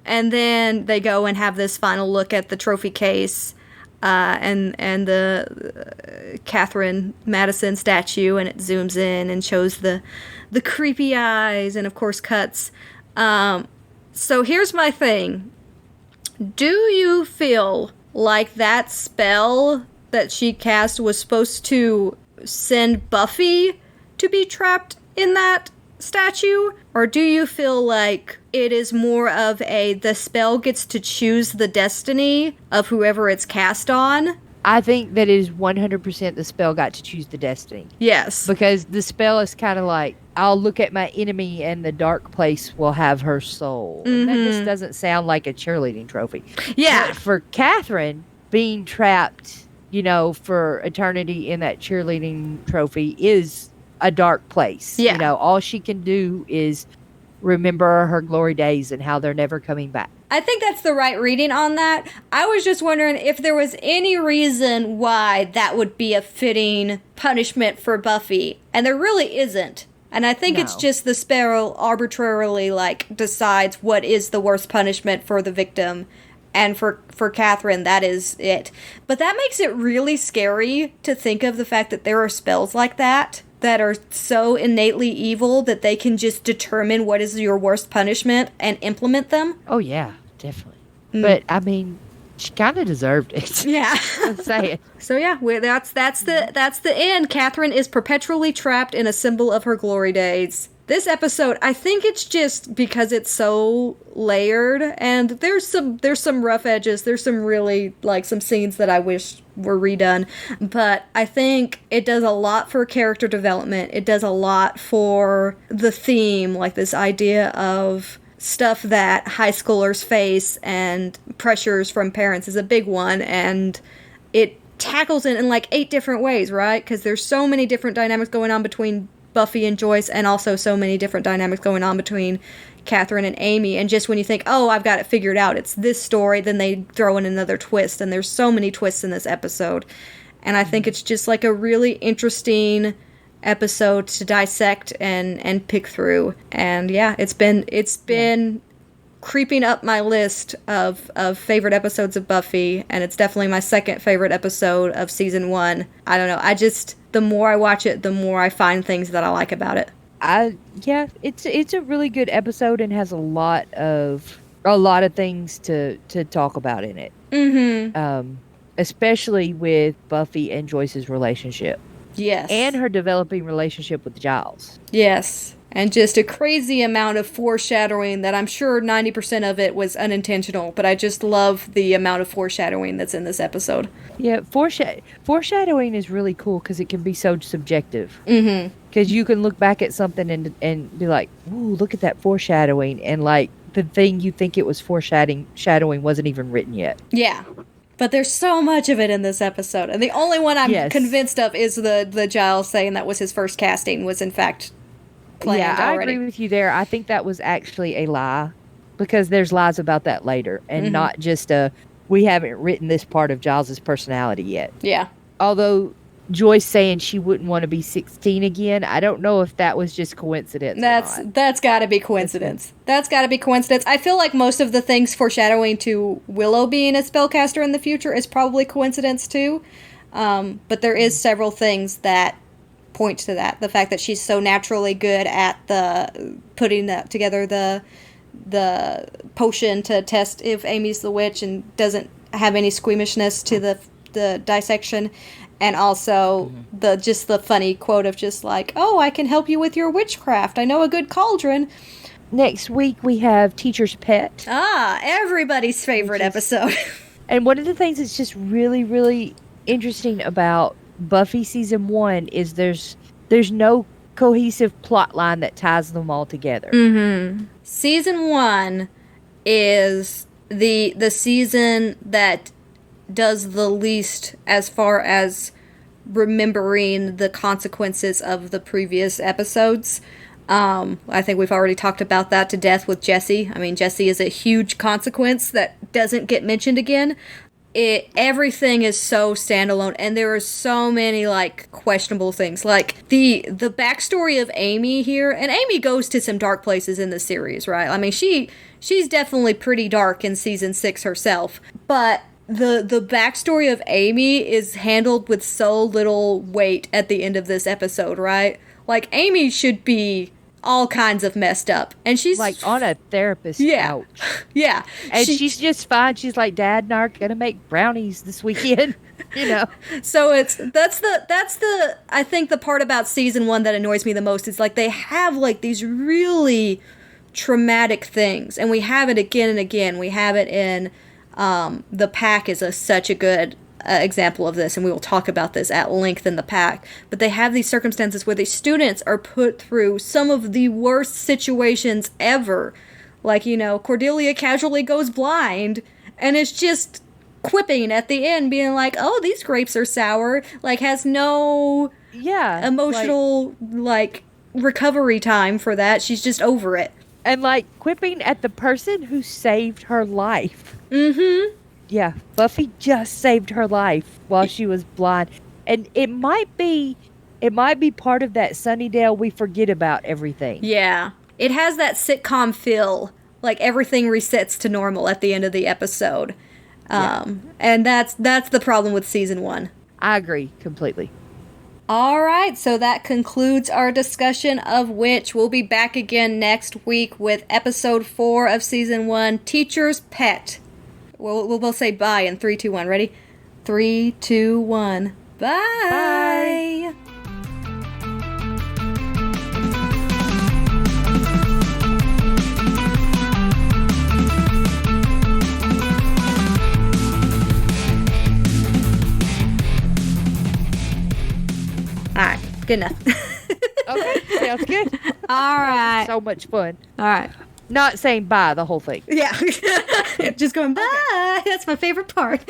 And then they go and have this final look at the trophy case and the Catherine Madison statue, and it zooms in and shows the creepy eyes and, of course, cuts. So here's my thing. Do you feel like that spell that she cast was supposed to send Buffy to be trapped in that statue? Or do you feel like it is more of the spell gets to choose the destiny of whoever it's cast on? I think that it is 100% the spell got to choose the destiny. Yes. Because the spell is kind of like, I'll look at my enemy and the dark place will have her soul. Mm-hmm. That just doesn't sound like a cheerleading trophy. Yeah. But for Catherine, being trapped, for eternity in that cheerleading trophy is a dark place. Yeah. All she can do is remember her glory days and how they're never coming back. I think that's the right reading on that. I was just wondering if there was any reason why that would be a fitting punishment for Buffy. And there really isn't. And I think it's just the spell arbitrarily, decides what is the worst punishment for the victim. And for Catherine, that is it. But that makes it really scary to think of the fact that there are spells like that are so innately evil that they can just determine what is your worst punishment and implement them. Oh, yeah, definitely. But, I mean, she kind of deserved it. Yeah. Let's say it. So, yeah, that's the end. Catherine is perpetually trapped in a symbol of her glory days. This episode, I think it's just because it's so layered, and there's some rough edges. There's some really, like, some scenes that I wish were redone. But I think it does a lot for character development. It does a lot for the theme, like this idea of stuff that high schoolers face and pressures from parents is a big one, and it tackles it in like 8 different ways, right? Because there's so many different dynamics going on between Buffy and Joyce, and also so many different dynamics going on between Catherine and Amy. And just when you think, oh, I've got it figured out, it's this story, then they throw in another twist, and there's so many twists in this episode. And I think it's just like a really interesting episode to dissect and pick through. And yeah, it's been creeping up my list of favorite episodes of Buffy, and it's definitely my second favorite episode of season 1. I don't know, the more I watch it, the more I find things that I like about it. It's a really good episode and has a lot of things to talk about in it. Mm-hmm. Especially with Buffy and Joyce's relationship. Yes. And her developing relationship with Giles. Yes. And just a crazy amount of foreshadowing that I'm sure 90% of it was unintentional, but I just love the amount of foreshadowing that's in this episode. Yeah, foreshadowing is really cool because it can be so subjective. Mm-hmm. Because you can look back at something and be like, ooh, look at that foreshadowing. And like the thing you think it was foreshadowing wasn't even written yet. Yeah. But there's so much of it in this episode. And the only one I'm convinced of is the Giles saying that was his first casting was in fact planned already. I agree with you there. I think that was actually a lie because there's lies about that later and not just we haven't written this part of Giles's personality yet. Yeah. Although Joyce saying she wouldn't want to be 16 again, I don't know if that was just coincidence. That's got to be coincidence. That's got to be coincidence. I feel like most of the things foreshadowing to Willow being a spellcaster in the future is probably coincidence too. But there is several things that point to that. The fact that she's so naturally good at putting together the potion to test if Amy's the witch and doesn't have any squeamishness to the dissection. And also the funny quote of just like, oh, I can help you with your witchcraft. I know a good cauldron. Next week we have Teacher's Pet. Everybody's favorite episode. And one of the things that's just really, really interesting about Buffy season 1 is there's no cohesive plot line that ties them all together. Mm-hmm. Season 1 is the season that does the least as far as remembering the consequences of the previous episodes. I think we've already talked about that to death with Jessie. I mean, Jessie is a huge consequence that doesn't get mentioned again. Everything is so standalone, and there are so many like questionable things, like the backstory of Amy here. And Amy goes to some dark places in the series, right? I mean, she's definitely pretty dark in season 6 herself, but the backstory of Amy is handled with so little weight at the end of this episode, right? Like, Amy should be all kinds of messed up, and she's like on a therapist's couch. Yeah. And she's just fine. She's like, Dad and I are gonna make brownies this weekend. You know. So that's the I think the part about season 1 that annoys me the most is like they have like these really traumatic things, and we have it again and again. We have it in The Pack is such a good example of this, and we will talk about this at length in The Pack. But they have these circumstances where the students are put through some of the worst situations ever. Like, you know, Cordelia casually goes blind, and it's just quipping at the end, being like, oh, these grapes are sour. Like, has no emotional, like recovery time for that. She's just over it. And, like, quipping at the person who saved her life. Mm-hmm. Yeah, Buffy just saved her life while she was blind. And it might be part of that Sunnydale we forget about everything. Yeah. It has that sitcom feel, like everything resets to normal at the end of the episode. And that's the problem with season 1. I agree completely. All right, so that concludes our discussion of Witch. We'll be back again next week with episode 4 of season 1, Teacher's Pet. We'll both say bye in 3, 2, 1. Ready? 3, 2, 1. Bye. Bye. Good enough. Okay, sounds good. All right. So much fun. All right. Not saying bye the whole thing. Yeah. Just going, bye. That's my favorite part.